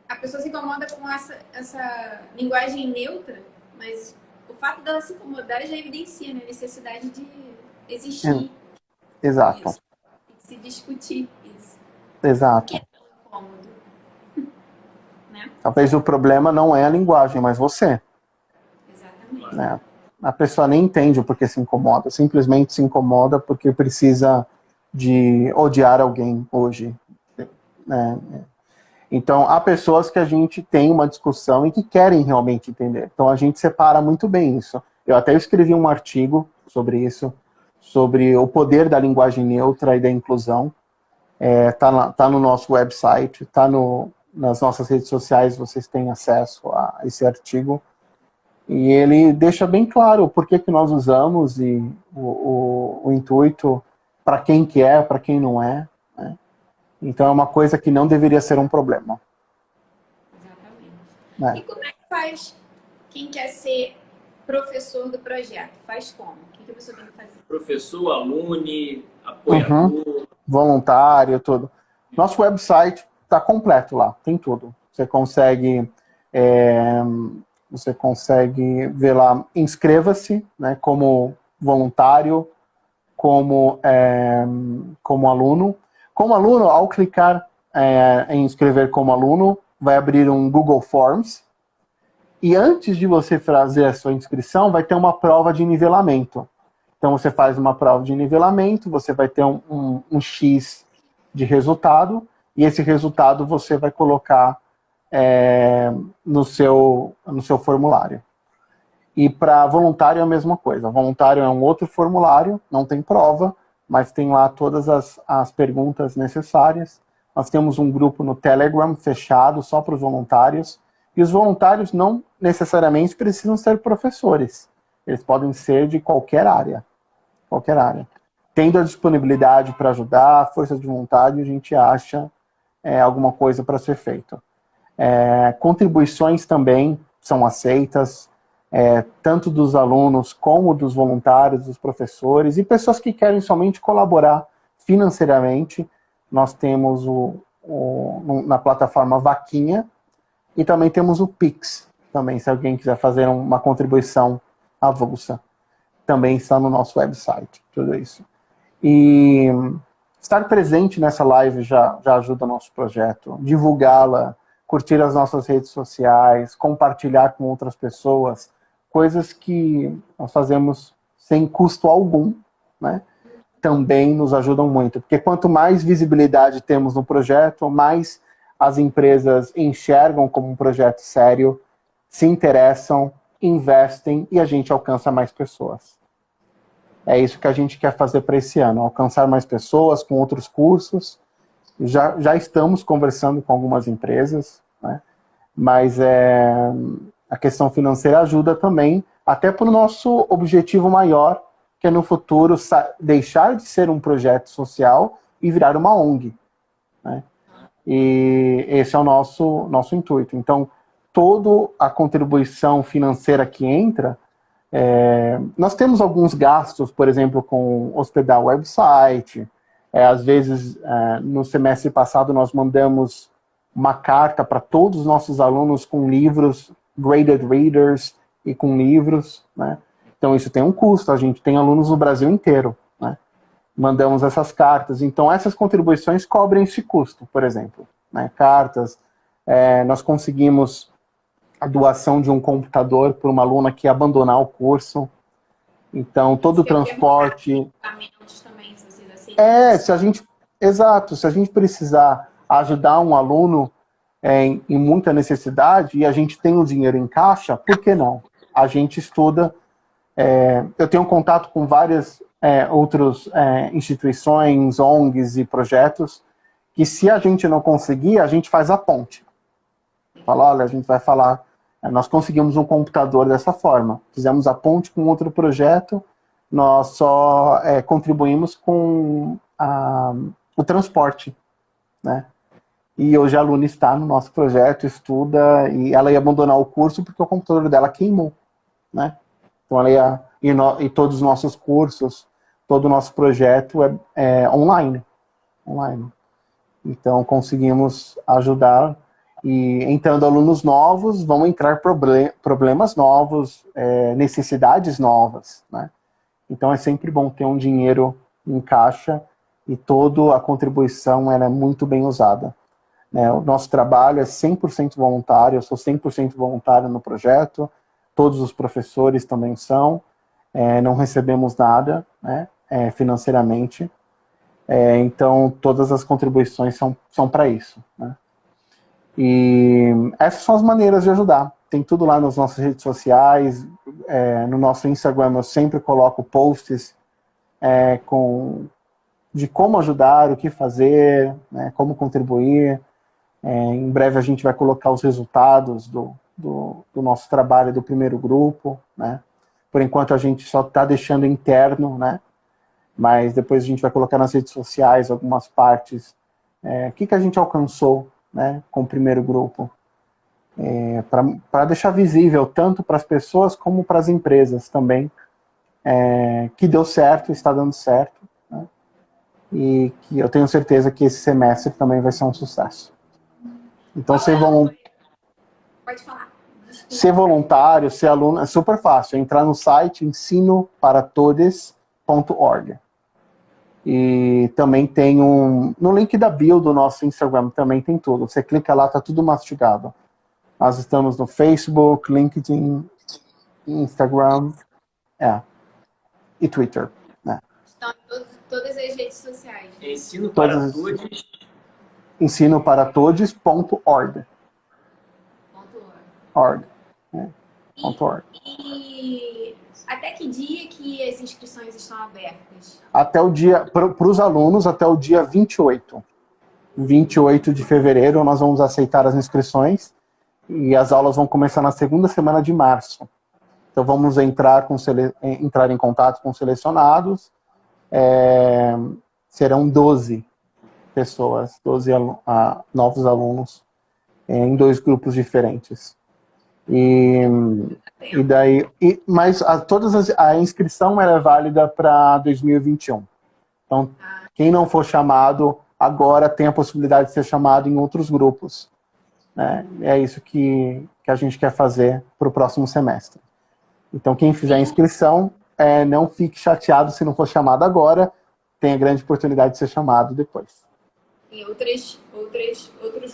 A pessoa se incomoda com essa linguagem neutra, mas o fato dela se incomodar já evidencia, né, a necessidade de existir. Exato. Isso, de se discutir isso. Exato. Que é tão incômodo. Né? Talvez o problema não é a linguagem, mas você. Exatamente. Né? A pessoa nem entende o porquê se incomoda. Simplesmente se incomoda porque precisa de odiar alguém hoje. Né? Então, há pessoas que a gente tem uma discussão e que querem realmente entender. Então, a gente separa muito bem isso. Eu até escrevi um artigo sobre isso sobre o poder da linguagem neutra e da inclusão. Tá no nosso website, nas nossas redes sociais, vocês têm acesso a esse artigo. E ele deixa bem claro o porquê que nós usamos e o intuito, para quem que é, para quem não é, né? Então é uma coisa que não deveria ser um problema. Exatamente. E como é que faz quem quer ser professor do projeto? Faz como? O que a pessoa tem que fazer? Professor, aluno, apoiador. Voluntário, tudo. Nosso website está completo lá, tem tudo. Você consegue ver lá, inscreva-se, né, como voluntário, como aluno. Como aluno, ao clicar em inscrever como aluno, vai abrir um Google Forms. E antes de você fazer a sua inscrição, vai ter uma prova de nivelamento. Então, você faz uma prova de nivelamento, você vai ter um X de resultado, e esse resultado você vai colocar no seu formulário. E para voluntário é a mesma coisa. Voluntário é um outro formulário, não tem prova, mas tem lá todas as perguntas necessárias. Nós temos um grupo no Telegram fechado só para os voluntários, e os voluntários não necessariamente precisam ser professores. Eles podem ser de qualquer área. Qualquer área. Tendo a disponibilidade para ajudar, força de vontade, a gente acha alguma coisa para ser feito. Contribuições também são aceitas, tanto dos alunos como dos voluntários, dos professores, e pessoas que querem somente colaborar financeiramente. Nós temos na plataforma Vaquinha, e também temos o Pix, também, se alguém quiser fazer uma contribuição avulsa. Também está no nosso website, tudo isso. E estar presente nessa live já ajuda o nosso projeto. Divulgá-la, curtir as nossas redes sociais, compartilhar com outras pessoas, coisas que nós fazemos sem custo algum, né? Também nos ajudam muito. Porque quanto mais visibilidade temos no projeto, mais as empresas enxergam como um projeto sério, se interessam, investem e a gente alcança mais pessoas. É isso que a gente quer fazer para esse ano, alcançar mais pessoas com outros cursos. Já estamos conversando com algumas empresas, né? Mas a questão financeira ajuda também, até para o nosso objetivo maior, que é no futuro deixar de ser um projeto social e virar uma ONG, né? E esse é o nosso intuito. Então, toda a contribuição financeira que entra, nós temos alguns gastos, por exemplo, com hospedar o website. Às vezes, no semestre passado, nós mandamos uma carta para todos os nossos alunos com livros, graded readers e com livros, né? Então, isso tem um custo. A gente tem alunos no Brasil inteiro, né? Mandamos essas cartas. Então, essas contribuições cobrem esse custo, por exemplo, né? Cartas. Nós conseguimos a doação de um computador para uma aluna que ia abandonar o curso. Então, todo o transporte... Também, se vocês aceitam. Exato. Se a gente precisar ajudar um aluno em muita necessidade e a gente tem o dinheiro em caixa, por que não? A gente estuda. Eu tenho contato com várias outras instituições, ONGs e projetos, que se a gente não conseguir, a gente faz a ponte. Fala, olha, a gente vai falar, nós conseguimos um computador dessa forma, fizemos a ponte com outro projeto, nós só contribuímos com o transporte, né? E hoje a aluna está no nosso projeto, estuda, e ela ia abandonar o curso porque o computador dela queimou, né? Então ela ia, e todos os nossos cursos, todo o nosso projeto é online. Então conseguimos ajudar, e entrando alunos novos, vão entrar problemas novos, necessidades novas, né? Então é sempre bom ter um dinheiro em caixa, e toda a contribuição é muito bem usada. O nosso trabalho é 100% voluntário, eu sou 100% voluntário no projeto, todos os professores também são, não recebemos nada, né, financeiramente, então todas as contribuições são para isso, né? E essas são as maneiras de ajudar. Tem tudo lá nas nossas redes sociais, no nosso Instagram eu sempre coloco posts de como ajudar, o que fazer, né, como contribuir. Em breve a gente vai colocar os resultados do nosso trabalho do primeiro grupo, né? Por enquanto a gente só está deixando interno, né? Mas depois a gente vai colocar nas redes sociais algumas partes. O que a gente alcançou, né, com o primeiro grupo. Para deixar visível tanto para as pessoas como para as empresas também, que deu certo, está dando certo, né? E que eu tenho certeza que esse semestre também vai ser um sucesso. Então, Pode falar. Desculpa. ser voluntário, ser aluno, é super fácil. Entrar no site ensinoparatodes.org. E também tem no link da bio do nosso Instagram também tem tudo. Você clica lá, tá tudo mastigado. Nós estamos no Facebook, LinkedIn, Instagram, e Twitter, né? Estão em todas as redes sociais. Ensinoparatodes.org. E até que dia que as inscrições estão abertas? Até o dia, para os alunos, até o dia 28. 28 de fevereiro nós vamos aceitar as inscrições e as aulas vão começar na segunda semana de março. Então vamos entrar em contato com selecionados. Serão 12 pessoas, 12 novos alunos em 2 grupos diferentes. Mas a inscrição é válida para 2021. Então, quem não for chamado agora tem a possibilidade de ser chamado em outros grupos, né? É isso que a gente quer fazer para o próximo semestre. Então, quem fizer a inscrição, não fique chateado se não for chamado agora, tem a grande oportunidade de ser chamado depois. Tem outros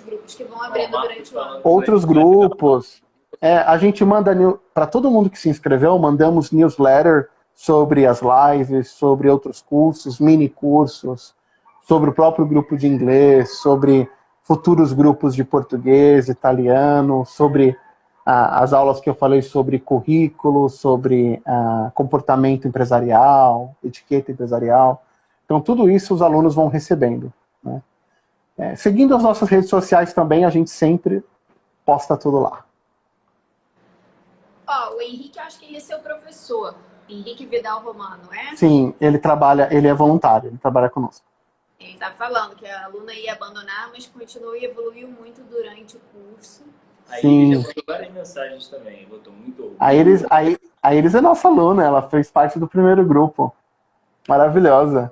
grupos que vão abrindo durante o ano. Outros grupos. A gente manda, para todo mundo que se inscreveu, mandamos newsletter sobre as lives, sobre outros cursos, mini cursos, sobre o próprio grupo de inglês, sobre futuros grupos de português, italiano, sobre as aulas que eu falei sobre currículo, sobre comportamento empresarial, etiqueta empresarial. Então, tudo isso os alunos vão recebendo, né? Seguindo as nossas redes sociais também, a gente sempre posta tudo lá. O Henrique, eu acho que ele é seu professor. Henrique Vidal Romano, é? Sim, ele é voluntário, ele trabalha conosco. Ele estava falando que a aluna ia abandonar, mas continuou e evoluiu muito durante o curso. Aí Sim. ele já botou várias mensagens também, botou muito orgulho. A Iris é nossa aluna, ela fez parte do primeiro grupo. Maravilhosa.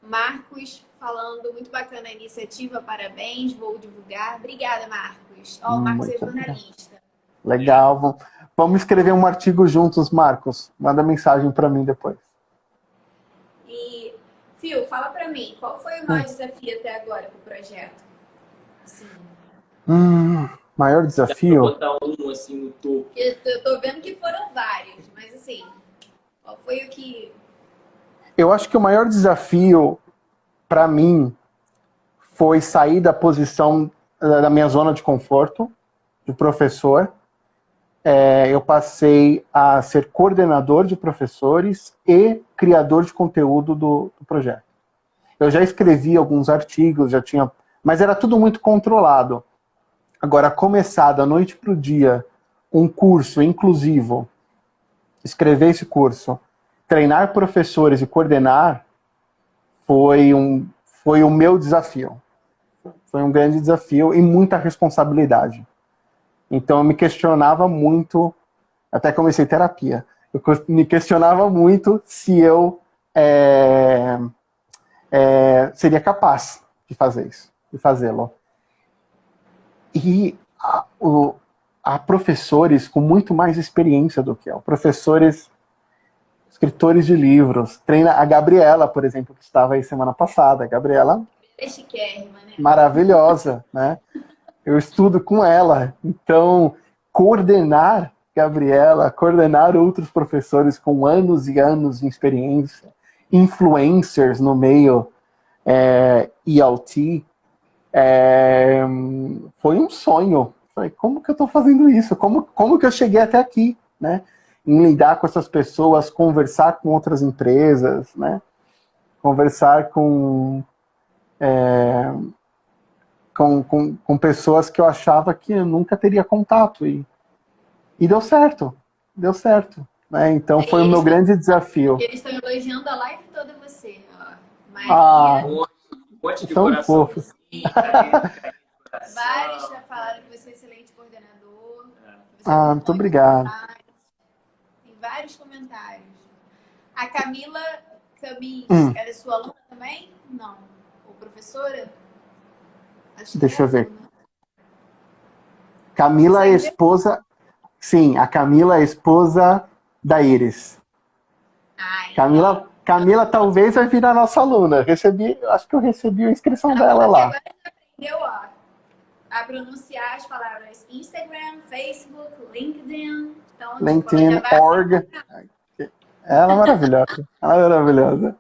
Marcos falando, muito bacana a iniciativa, parabéns, vou divulgar. Obrigada, Marcos. O Marcos é jornalista. Legal. Vamos escrever um artigo juntos, Marcos. Manda mensagem para mim depois. E, Phil, fala para mim, qual foi o maior desafio até agora pro projeto? Assim. Maior desafio? Vou botar um assim no topo. Eu tô vendo que foram vários, mas assim, qual foi o que... Eu acho que o maior desafio para mim foi sair da posição da minha zona de conforto de professor. Eu passei a ser coordenador de professores e criador de conteúdo do projeto. Eu já escrevi alguns artigos, mas era tudo muito controlado. Agora, começar da noite para o dia um curso inclusivo, escrever esse curso, treinar professores e coordenar, foi o meu desafio. Foi um grande desafio e muita responsabilidade. Então, eu me questionava muito, até comecei terapia, eu me questionava muito se eu seria capaz de fazer isso, de fazê-lo. E há professores com muito mais experiência do que eu, professores, escritores de livros, a Gabriela, por exemplo, que estava aí semana passada, a Gabriela, maravilhosa, né? Eu estudo com ela, então coordenar Gabriela, coordenar outros professores com anos e anos de experiência, influencers no meio ELT, foi um sonho. Falei, como que eu estou fazendo isso? Como que eu cheguei até aqui, né? em lidar com essas pessoas, conversar com outras empresas, né? Conversar com pessoas que eu achava que eu nunca teria contato. E deu certo, né? Então foi o meu grande desafio. Eles estão elogiando a live toda você, ó. Maria, são fofos. Vários já falaram que você é excelente coordenador. Muito obrigado. Tem vários comentários. A Camila Camis, ela é sua aluna também? Não. Ou professora? Deixa eu ver. Camila é esposa... Sim, a Camila é esposa da Iris. Camila talvez vai virar nossa aluna. Acho que eu recebi a inscrição dela lá. Agora já aprendeu, ó, a pronunciar as palavras Instagram, Facebook, LinkedIn. Então, LinkedIn, org. Ela é maravilhosa.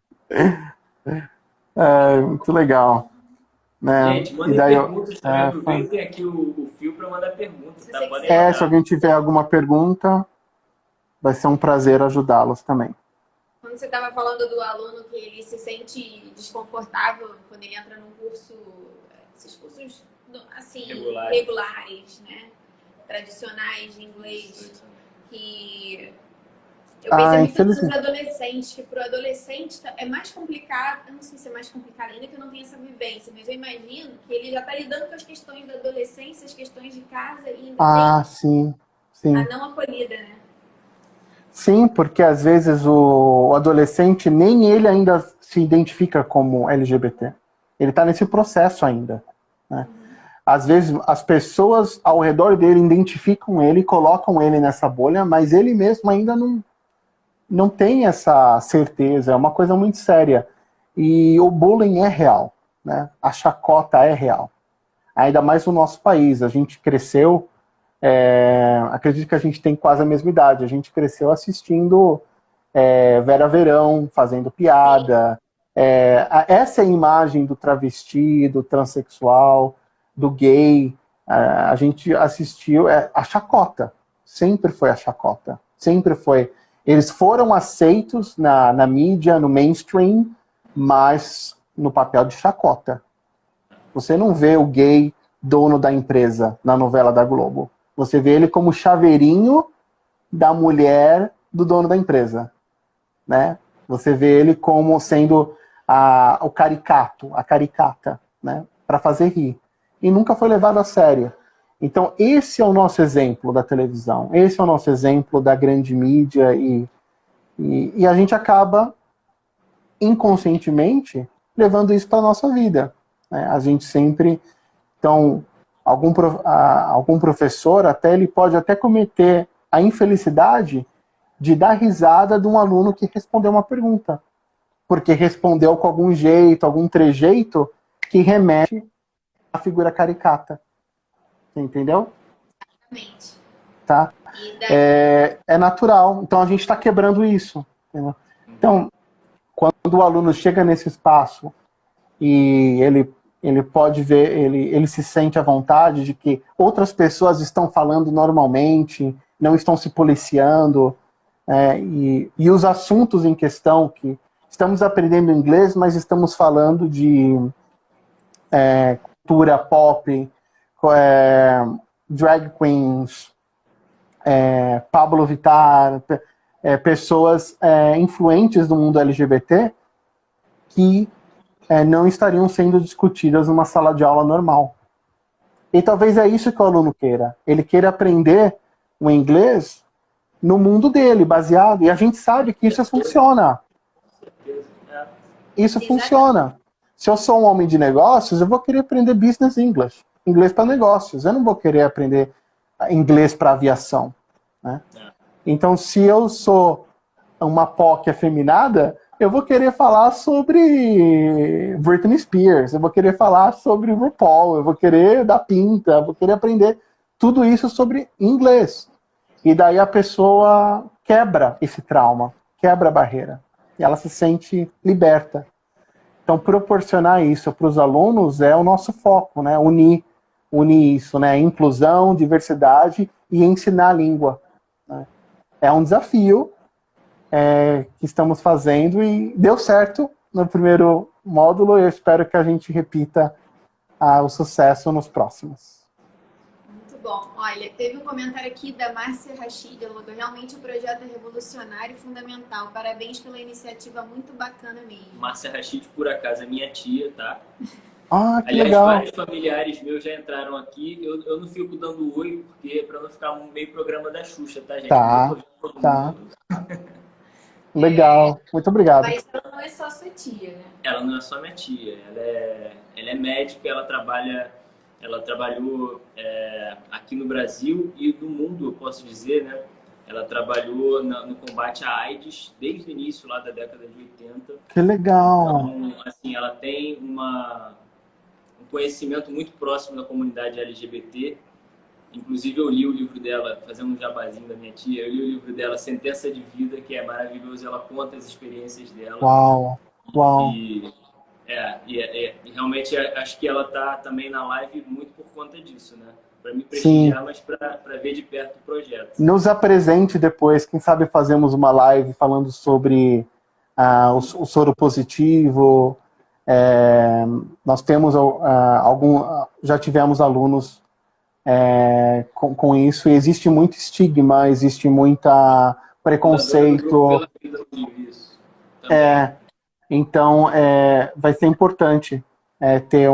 Muito legal. Né? Gente, mandem perguntas também. Aproveitem aqui o fio para mandar perguntas. Tá? Se alguém tiver alguma pergunta, vai ser um prazer ajudá-los também. Quando você estava falando do aluno que ele se sente desconfortável quando ele entra num curso, esses cursos assim, regulares, né? Tradicionais de inglês, que eu pensei muito nos adolescentes, que para o adolescente é mais complicado, eu não sei se é mais complicado ainda que eu não tenho essa vivência, mas eu imagino que ele já está lidando com as questões da adolescência, as questões de casa e ainda sim. a não acolhida, né? Sim, porque às vezes o adolescente nem ele ainda se identifica como LGBT. Ele está nesse processo ainda, né? Às vezes as pessoas ao redor dele identificam ele, colocam ele nessa bolha, mas ele mesmo ainda não tem essa certeza, é uma coisa muito séria. E o bullying é real, né? A chacota é real. Ainda mais no nosso país, a gente cresceu, acredito que a gente tem quase a mesma idade, a gente cresceu assistindo Vera Verão, fazendo piada, essa é a imagem do travesti, do transexual, do gay, a gente assistiu a chacota, sempre foi a chacota, sempre foi. Eles foram aceitos na mídia, no mainstream, mas no papel de chacota. Você não vê o gay dono da empresa na novela da Globo. Você vê ele como chaveirinho da mulher do dono da empresa, né? Você vê ele como sendo o caricato, a caricata, né? Para fazer rir. E nunca foi levado a sério. Então, esse é o nosso exemplo da televisão. Esse é o nosso exemplo da grande mídia. E a gente acaba, inconscientemente, levando isso para a nossa vida, né? A gente sempre... Então, algum professor, ele pode até cometer a infelicidade de dar risada de um aluno que respondeu uma pergunta. Porque respondeu com algum jeito, algum trejeito que remete à figura caricata. Entendeu? Exatamente. Tá? É natural. Então a gente está quebrando isso. Entendeu? Então, quando o aluno chega nesse espaço e ele pode ver, ele se sente à vontade de que outras pessoas estão falando normalmente, não estão se policiando, e os assuntos em questão, que estamos aprendendo inglês, mas estamos falando de cultura pop, drag queens, Pablo Vittar, pessoas influentes do mundo LGBT que não estariam sendo discutidas numa sala de aula normal. E talvez é isso que o aluno queira. Ele queira aprender o inglês no mundo dele, baseado. E a gente sabe que isso funciona. Isso funciona. Se eu sou um homem de negócios, eu vou querer aprender business English. Inglês para negócios. Eu não vou querer aprender inglês para aviação, né? Então, se eu sou uma POC afeminada, eu vou querer falar sobre Britney Spears, eu vou querer falar sobre RuPaul, eu vou querer dar pinta, eu vou querer aprender tudo isso sobre inglês. E daí a pessoa quebra esse trauma, quebra a barreira. E ela se sente liberta. Então, proporcionar isso para os alunos é o nosso foco, né? Unir isso, né? Inclusão, diversidade e ensinar a língua, né? é um desafio que estamos fazendo e deu certo no primeiro módulo e eu espero que a gente repita o sucesso nos próximos. Muito bom. Olha, teve um comentário aqui da Márcia Rachid, ela falou, realmente o projeto é revolucionário e fundamental. Parabéns pela iniciativa, muito bacana mesmo. Márcia Rachid, por acaso, é minha tia, tá? Ah, que Aliás, legal. vários familiares meus já entraram aqui. Eu não fico dando oi, porque para não ficar meio programa da Xuxa, tá, gente? Tá, tá. Legal, muito obrigado. Mas ela não é só sua tia, né? Ela não é só minha tia, ela é médica, ela trabalhou aqui no Brasil e no mundo, eu posso dizer, né? Ela trabalhou no combate à AIDS desde o início, lá da década de 80. Que legal. Então, assim, ela tem um conhecimento muito próximo da comunidade LGBT. Inclusive, eu li o livro dela, fazendo um jabazinho da minha tia, eu li o livro dela, Sentença de Vida, que é maravilhoso, ela conta as experiências dela. Uau, uau. E realmente acho que ela tá também na live muito por conta disso, né? Para me prestigiar, mas para ver de perto o projeto. Nos apresente depois, quem sabe fazemos uma live falando sobre o soro positivo. Nós temos já tivemos alunos com isso, e existe muito estigma, existe muita preconceito. Então vai ser importante ter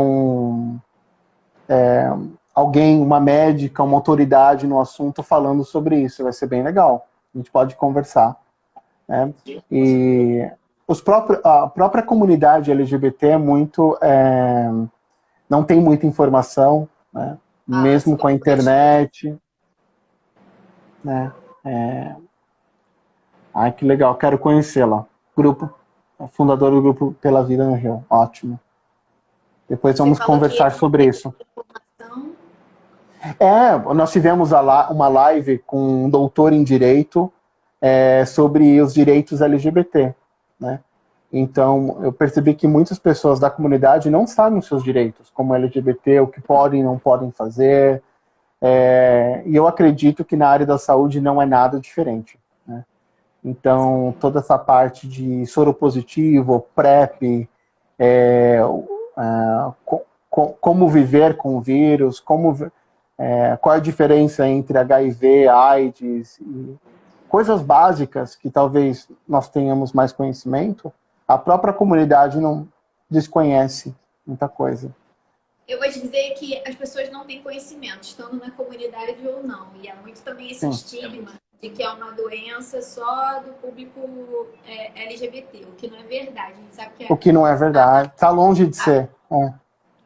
alguém, uma médica, uma autoridade no assunto falando sobre isso. Vai ser bem legal. A gente pode conversar. Né? E a própria comunidade LGBT não tem muita informação, né? Mesmo com a internet. Né? Ai, que legal, quero conhecê-la. Fundador do grupo Pela Vida no Rio. Ótimo. Depois vamos conversar sobre isso. Nós tivemos uma live com um doutor em Direito sobre os direitos LGBT, né? Então, eu percebi que muitas pessoas da comunidade não sabem os seus direitos, como LGBT, o que podem e não podem fazer. E eu acredito que na área da saúde não é nada diferente, né? Então, toda essa parte de soro positivo, PrEP, como viver com o vírus, qual a diferença entre HIV, AIDS, e coisas básicas que talvez nós tenhamos mais conhecimento, a própria comunidade não desconhece muita coisa. Eu vou te dizer que as pessoas não têm conhecimento, estando na comunidade ou não. E há muito também esse estigma de que é uma doença só do público LGBT, o que não é verdade. A gente sabe que o que não é verdade. Está longe de ser.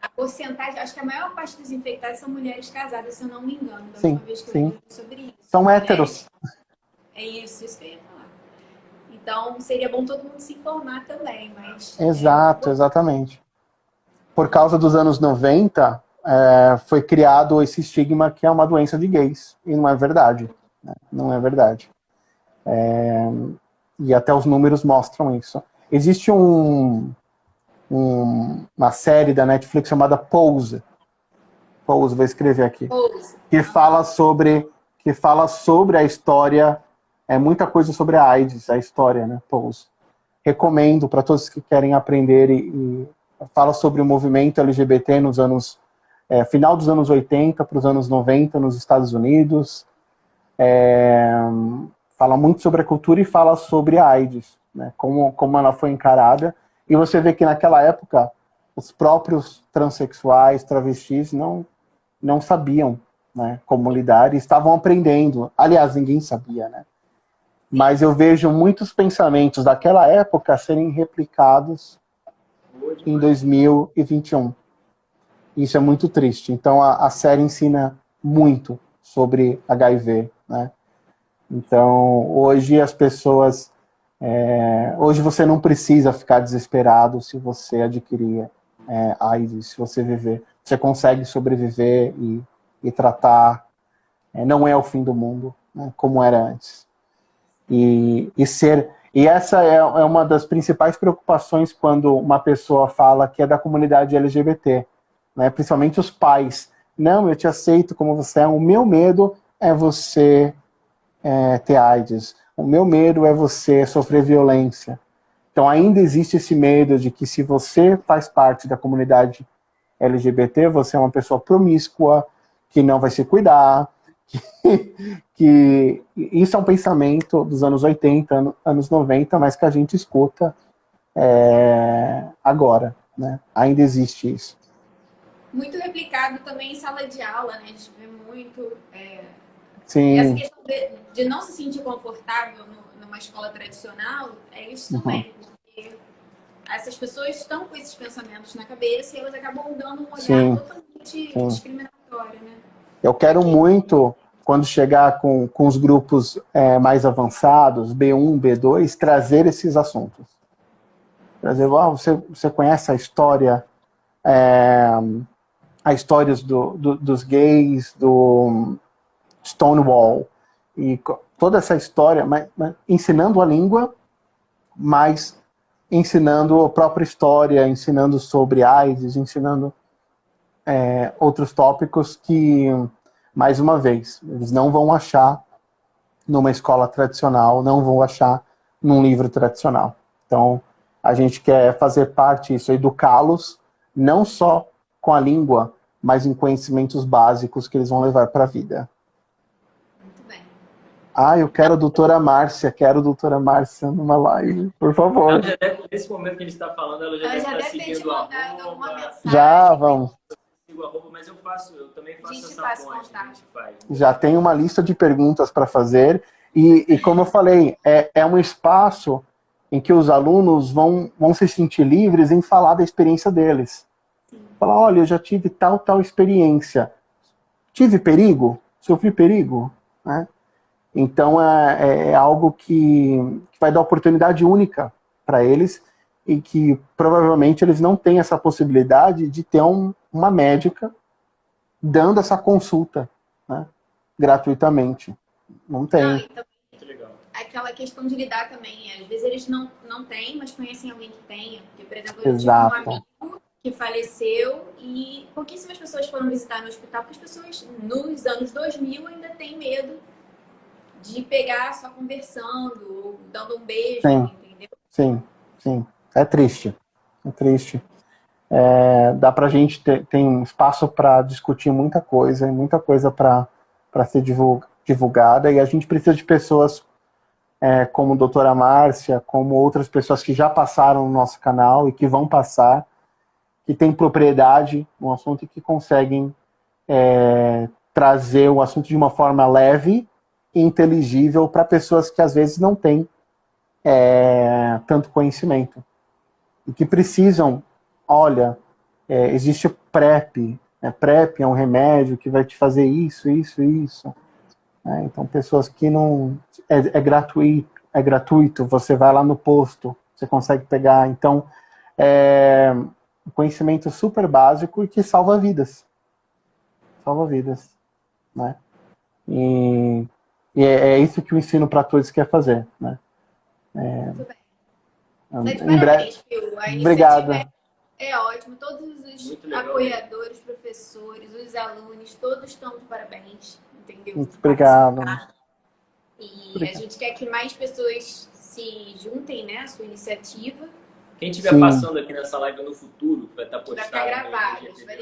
A porcentagem, acho que a maior parte dos infectados são mulheres casadas, se eu não me engano. Da sim, última vez que eu li sobre isso. São héteros. É isso que eu ia falar. Então, seria bom todo mundo se informar também, mas... Exato, exatamente. Por causa dos anos 90, foi criado esse estigma que é uma doença de gays. E não é verdade. Né? Não é verdade. E até os números mostram isso. Existe uma série da Netflix chamada Pose. Pose, vou escrever aqui. Pose. Que fala sobre a história, muita coisa sobre a AIDS, a história, né? Pose. Recomendo para todos que querem aprender e fala sobre o movimento LGBT nos anos final dos anos 80 para os anos 90 nos Estados Unidos. Fala muito sobre a cultura e fala sobre a AIDS, né? Como ela foi encarada. E você vê que naquela época os próprios transexuais, travestis não sabiam, né, como lidar e estavam aprendendo. Aliás, ninguém sabia, né? Mas eu vejo muitos pensamentos daquela época serem replicados em 2021. Isso é muito triste. Então a série ensina muito sobre HIV, né? Então hoje as pessoas... hoje você não precisa ficar desesperado se você adquirir AIDS, se você viver. Você consegue sobreviver e tratar. Não é o fim do mundo, né, como era antes. E essa é uma das principais preocupações quando uma pessoa fala que é da comunidade LGBT, né, principalmente os pais. Não, eu te aceito como você é. O meu medo é você ter AIDS. O meu medo é você sofrer violência. Então ainda existe esse medo de que se você faz parte da comunidade LGBT, você é uma pessoa promíscua, que não vai se cuidar, que isso é um pensamento dos anos 80, anos 90, mas que a gente escuta agora, né? Ainda existe isso. Muito replicado também em sala de aula, né? A gente vê muito Sim. essa questão de não se sentir confortável numa escola tradicional, é isso também. Porque essas pessoas estão com esses pensamentos na cabeça e elas acabam dando um olhar totalmente discriminatório, né? Eu quero muito, quando chegar com os grupos mais avançados, B1, B2, trazer esses assuntos. Trazer, você conhece a história, dos gays, do Stonewall, e toda essa história, mas ensinando a língua, mas ensinando a própria história, ensinando sobre AIDS, ensinando outros tópicos que, mais uma vez, eles não vão achar numa escola tradicional, não vão achar num livro tradicional. Então, a gente quer fazer parte disso, educá-los, não só com a língua, mas em conhecimentos básicos que eles vão levar para a vida. Muito bem. Eu quero a doutora Márcia, numa live, por favor. Ela já deve, nesse momento que ele está falando, ela já deve estar seguindo o mandado alguma mensagem. Já, vamos. Mas eu também faço essa ponte. A gente faz. Já tem uma lista de perguntas para fazer e como eu falei, é um espaço em que os alunos vão se sentir livres em falar da experiência deles. Falar, olha, eu já tive tal experiência. Tive perigo? Sofri perigo? Né? Então é algo que vai dar oportunidade única para eles e que provavelmente eles não têm essa possibilidade de ter uma médica dando essa consulta, né, gratuitamente. Não tem. Então, aquela questão de lidar também. Às vezes eles não têm, mas conhecem alguém que tenha. Porque, por exemplo, eu tive um amigo que faleceu e pouquíssimas pessoas foram visitar no hospital, porque as pessoas nos anos 2000 ainda têm medo de pegar só conversando ou dando um beijo, entendeu? Sim. É triste. Dá pra gente tem um espaço para discutir muita coisa para ser divulgada, e a gente precisa de pessoas como a doutora Márcia, como outras pessoas que já passaram no nosso canal e que vão passar, que têm propriedade no assunto e que conseguem trazer o assunto de uma forma leve e inteligível para pessoas que às vezes não têm tanto conhecimento. E que precisam, olha, existe o PrEP. PrEP é um remédio que vai te fazer isso. Então, pessoas que não... É gratuito, você vai lá no posto, você consegue pegar. Então, um conhecimento super básico e que salva vidas. Né? E é isso que o Ensino para Todos quer fazer. Né? Muito bem. Em breve. Obrigado. É ótimo. Todos os apoiadores, professores, os alunos, todos estão de parabéns. Entendeu? Muito obrigado. E a gente quer que mais pessoas se juntem, né, à sua iniciativa. Quem estiver passando aqui nessa live no futuro, que vai estar postado, vai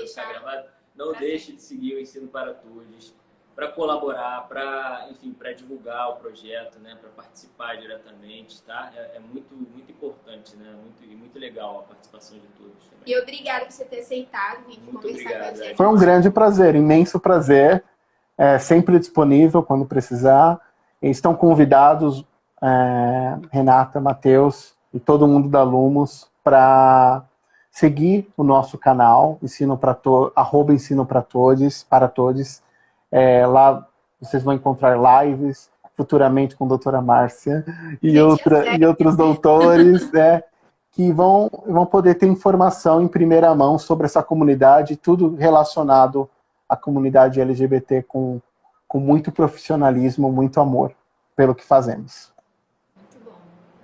ficar gravado, não deixe de seguir o Ensino para Todos, para colaborar, para divulgar o projeto, né, para participar diretamente, tá? É muito importante, né? Muito legal a participação de todos também. E obrigada por você ter aceitado vir conversar com a gente. Foi um grande prazer, imenso prazer. Sempre disponível quando precisar. Estão convidados, Renata, Matheus e todo mundo da Lumos, para seguir o nosso canal, @Ensino para Todos. Lá vocês vão encontrar lives, futuramente com a doutora Márcia e outros doutores, que vão poder ter informação em primeira mão sobre essa comunidade, tudo relacionado à comunidade LGBT com muito profissionalismo, muito amor pelo que fazemos.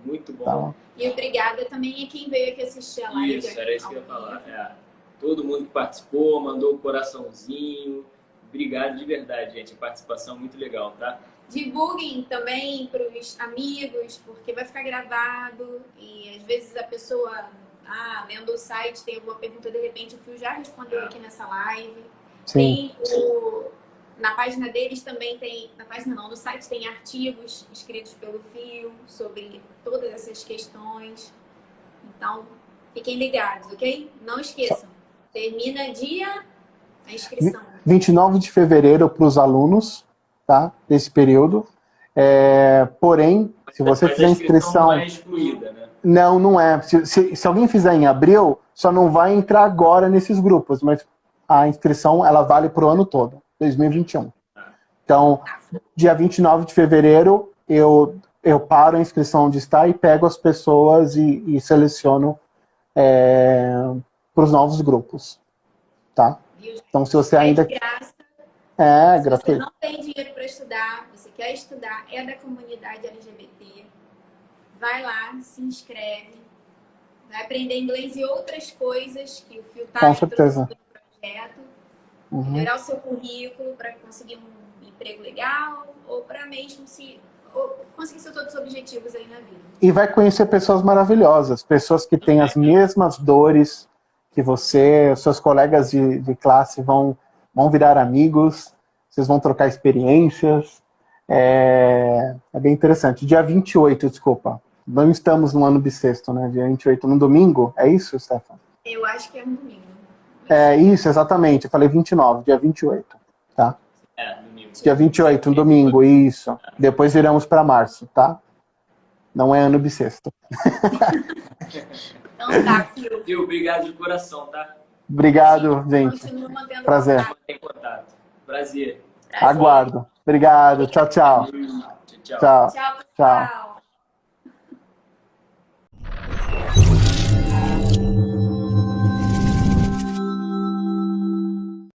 Muito bom. Tá. E obrigada também a quem veio aqui assistir a live. Isso, era isso que eu ia falar. Todo mundo que participou, mandou um coraçãozinho. Obrigado de verdade, gente. A participação é muito legal, tá? Divulguem também para os amigos, porque vai ficar gravado e às vezes a pessoa, lendo o site, tem alguma pergunta, de repente o Fio já respondeu aqui nessa live. Sim. Na página deles também tem, na página não, no site tem artigos escritos pelo Fio sobre todas essas questões. Então, fiquem ligados, ok? Não esqueçam, termina a inscrição. 29 de fevereiro para os alunos, tá? Desse período. Porém, se você fizer a inscrição... Não é excluída, né? Não é. Se alguém fizer em abril, só não vai entrar agora nesses grupos, mas a inscrição ela vale para o ano todo, 2021. Então, dia 29 de fevereiro, eu paro a inscrição onde está e pego as pessoas e seleciono para os novos grupos. Tá? Então, se você ainda... Se gratuito. você não tem dinheiro para estudar, você quer estudar, é da comunidade LGBT, vai lá, se inscreve, vai aprender inglês e outras coisas que o Fio está introduzindo no projeto, melhorar o seu currículo para conseguir um emprego legal ou para mesmo conseguir seus outros objetivos aí na vida. E vai conhecer pessoas maravilhosas, pessoas que têm as mesmas dores que você, seus colegas de classe vão virar amigos, vocês vão trocar experiências. É bem interessante. Dia 28, desculpa. Não estamos no ano bissexto, né? Dia 28, no domingo. É isso, Stefan? Eu acho que é um domingo. Isso, exatamente. Eu falei 29, dia 28. Tá? Domingo. Dia 28, um domingo, isso. Depois viramos para março, tá? Não é ano bissexto. Então tá, Fio. Fio, obrigado de coração, tá? Obrigado, gente. Continua mantendo Prazer. contato. Prazer. Aguardo. Obrigado. Tchau, tchau. Tchau. Tchau. Tchau, pessoal.